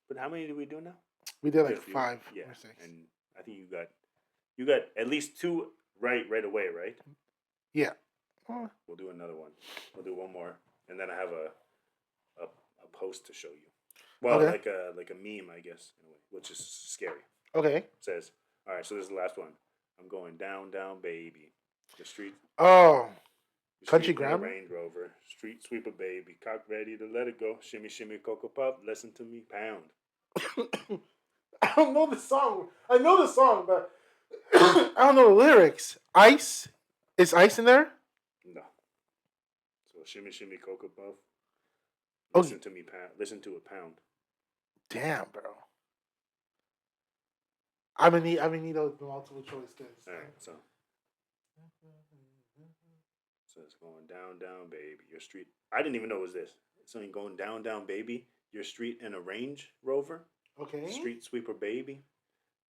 but how many did we do now? We did like 5 or 6. And I think you got at least 2 right away, right? Yeah. We'll do another one. We'll do one more, and then I have a post to show you. Well, okay. like a meme, I guess, in a way, which is scary. Okay. It says, all right, so this is the last one. I'm going down, baby. The street. Oh. The Country street Grammar? Range Rover. Street sweeper, baby. Cock ready to let it go. Shimmy, shimmy, cocoa puff. Listen to me, pound. I don't know the song. I know the song, but I don't know the lyrics. Ice? Is ice in there? No. So shimmy, shimmy, cocoa puff. Oh. Listen to me, pound. Listen to a pound. Damn, bro. I'm gonna need those multiple choice kids. All right, so it's going down, baby. Your street. I didn't even know it was this. It's only going down, baby. Your street in a Range Rover. Okay. Street sweeper, baby.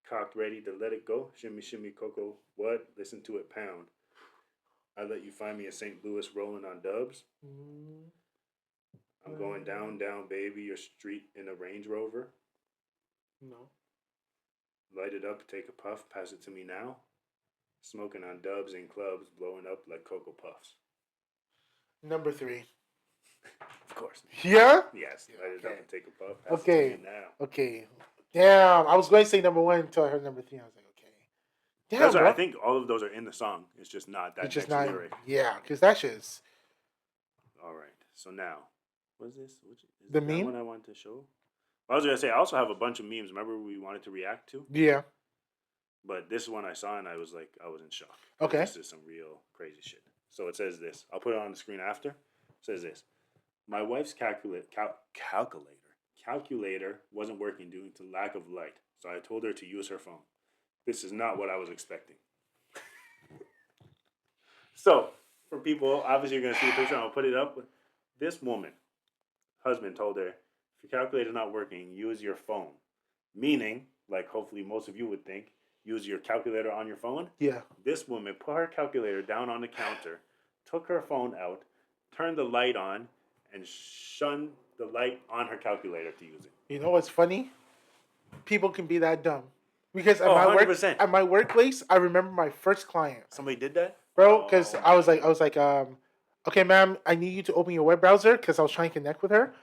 Cocked ready to let it go. Shimmy, shimmy, cocoa. What? Listen to it, pound. I let you find me in St. Louis rolling on dubs. I'm going down, baby. Your street in a Range Rover. No. Light it up, take a puff, pass it to me now. Smoking on dubs in clubs, blowing up like Cocoa Puffs. Number 3. Of course. Yeah? Yes. Light it up and take a puff, pass okay. it to me now. Okay. Damn. I was going to say number 1 until I heard number 3. I was like, okay. Damn, that's right. I think all of those are in the song. It's just not that next lyric. Yeah, because that shit's... All right. So now, what is this? The meme? One I wanted to show? I was going to say, I also have a bunch of memes. Remember we wanted to react to? Yeah. But this one I saw and I was in shock. Okay. This is some real crazy shit. So it says this. I'll put it on the screen after. It says this. My wife's calculator wasn't working due to lack of light. So I told her to use her phone. This is not what I was expecting. So, for people, obviously you're going to see a picture. I'll put it up. This woman, husband told her, if your calculator's not working, use your phone. Meaning, like hopefully most of you would think, use your calculator on your phone. Yeah. This woman put her calculator down on the counter, took her phone out, turned the light on, and shunned the light on her calculator to use it. You know what's funny? People can be that dumb. Because Oh, 100%. at my workplace, I remember my first client. Somebody did that? Bro, because I was like, okay, ma'am, I need you to open your web browser because I was trying to connect with her.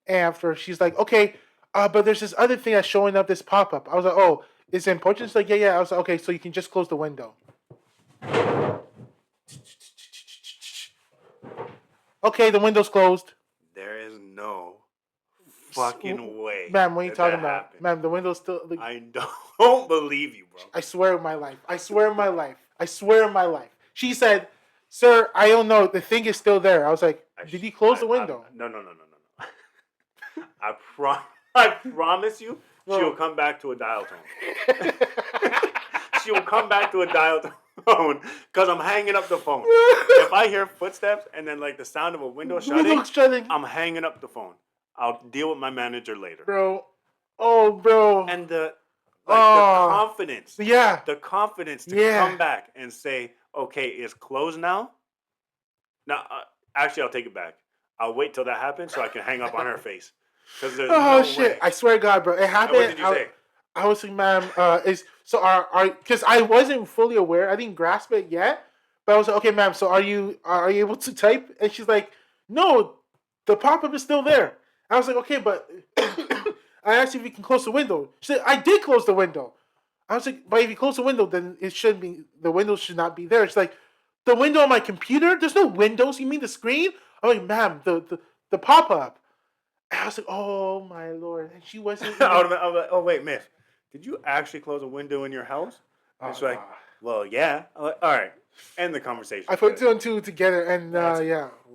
And after she's like, okay, but there's this other thing that's showing up, this pop-up. I was like, oh, is it important? She's like, yeah. I was like, okay, so you can just close the window. Okay, the window's closed. There is no fucking way. Ma'am, what are you talking about? Happened. Ma'am, the window's still... I don't believe you, bro. I swear on my life. I swear on my life. I swear on my life. She said, sir, I don't know. The thing is still there. I was like, did he close the window? No. I promise you, she'll come back to a dial tone. She'll come back to a dial tone because I'm hanging up the phone. If I hear footsteps and then like the sound of a window shutting, I'm hanging up the phone. I'll deal with my manager later. Bro. Oh, bro. And the confidence. Yeah. The confidence to come back and say, okay, it's closed now. Now, actually, I'll take it back. I'll wait till that happens so I can hang up on her face. Because there's no shit! way. I swear to God, bro, it happened. And what did you say? I was like, ma'am, because I wasn't fully aware. I didn't grasp it yet, but I was like, okay, ma'am. So are you able to type? And she's like, no, the pop-up is still there. I was like, okay, but I asked if you can close the window. She said, I did close the window. I was like, but if you close the window, then it shouldn't be. The window should not be there. She's like, the window on my computer. There's no windows. You mean the screen? I'm like, ma'am, the pop-up. And I was like, oh my Lord. And she wasn't. I was like, oh wait, miss, did you actually close a window in your house? And she's like, well, yeah. I'm like, all right, end the conversation. I put two and two together, and That's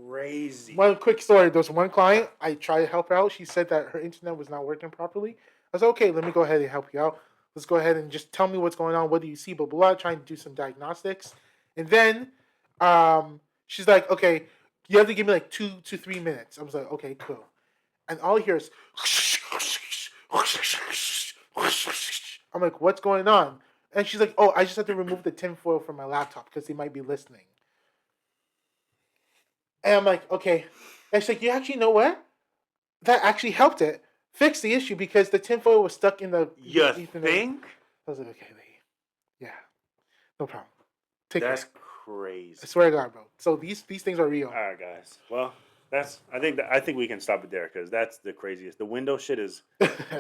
crazy. One quick story. There was one client. I tried to help her out. She said that her internet was not working properly. I was like, okay, let me go ahead and help you out. Let's go ahead and just tell me what's going on. What do you see? Blah, blah, blah. Trying to do some diagnostics. And then she's like, okay, you have to give me like 2 to 3 minutes. I was like, okay, cool. And all I hear is, I'm like, what's going on? And she's like, oh, I just have to remove the tinfoil from my laptop because they might be listening. And I'm like, okay. And she's like, you actually know what? That actually helped it. Fix the issue because the tinfoil was stuck in the... You think? I was like, okay, lady. Yeah. No problem. That's crazy. I swear to God, bro. So these things are real. All right, guys. Well... I think we can stop it there because that's the craziest. The window shit is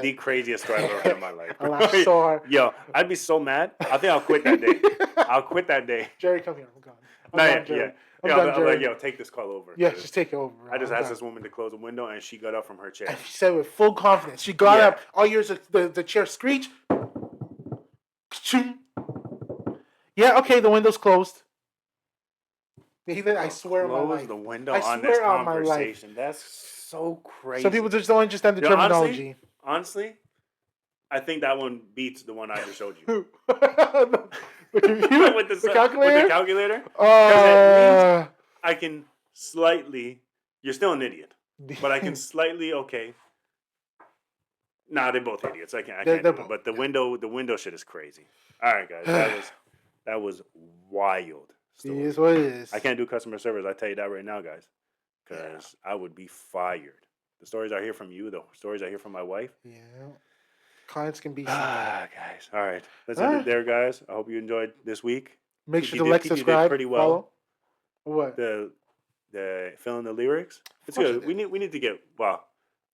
the craziest story I've ever heard in my life. I laughed so hard. Yo, I'd be so mad. I think I'll quit that day. I'll quit that day. Jerry, come here. I'm gone. I'm like, yo, take this call over. Yeah, just take it over. Bro. I just asked this woman to close the window and she got up from her chair. And she said with full confidence. She got up. All yours, the chair screech. Yeah, okay, the window's closed. Even I swear on my life. Close the window on this conversation. That's so crazy. Some people just don't understand the terminology. Honestly, I think that one beats the one I just showed you. with the calculator? With the calculator? At least I can slightly... You're still an idiot. But I can slightly... Okay. Nah, they're both idiots. I can't do it. But the window shit is crazy. All right, guys. That was wild. It is what it is. I can't do customer service. I tell you that right now, guys, because I would be fired. The stories I hear from you, the stories I hear from my wife. Yeah, clients can be. Guys. All right, let's end it there, guys. I hope you enjoyed this week. Make sure to like, subscribe, pretty well. Follow. What? The fill in the lyrics. It's good. We need to get. Well,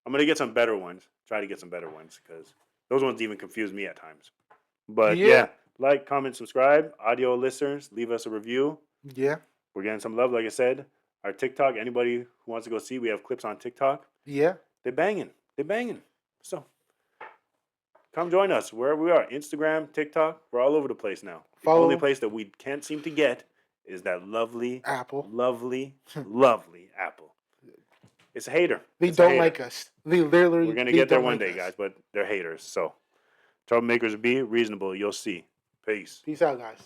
I'm gonna get some better ones. Try to get some better ones because those ones even confuse me at times. But yeah. Like, comment, subscribe. Audio listeners, leave us a review. Yeah. We're getting some love, like I said. Our TikTok, anybody who wants to go see, we have clips on TikTok. Yeah. They're banging. So, come join us wherever we are. Instagram, TikTok, we're all over the place now. The only place that we can't seem to get is that lovely Apple. Lovely Apple. It's a hater. They don't like us. They literally We're going to get there one day, guys, but they're haters. So, Troublemakers be reasonable. You'll see. Peace. Peace out, guys.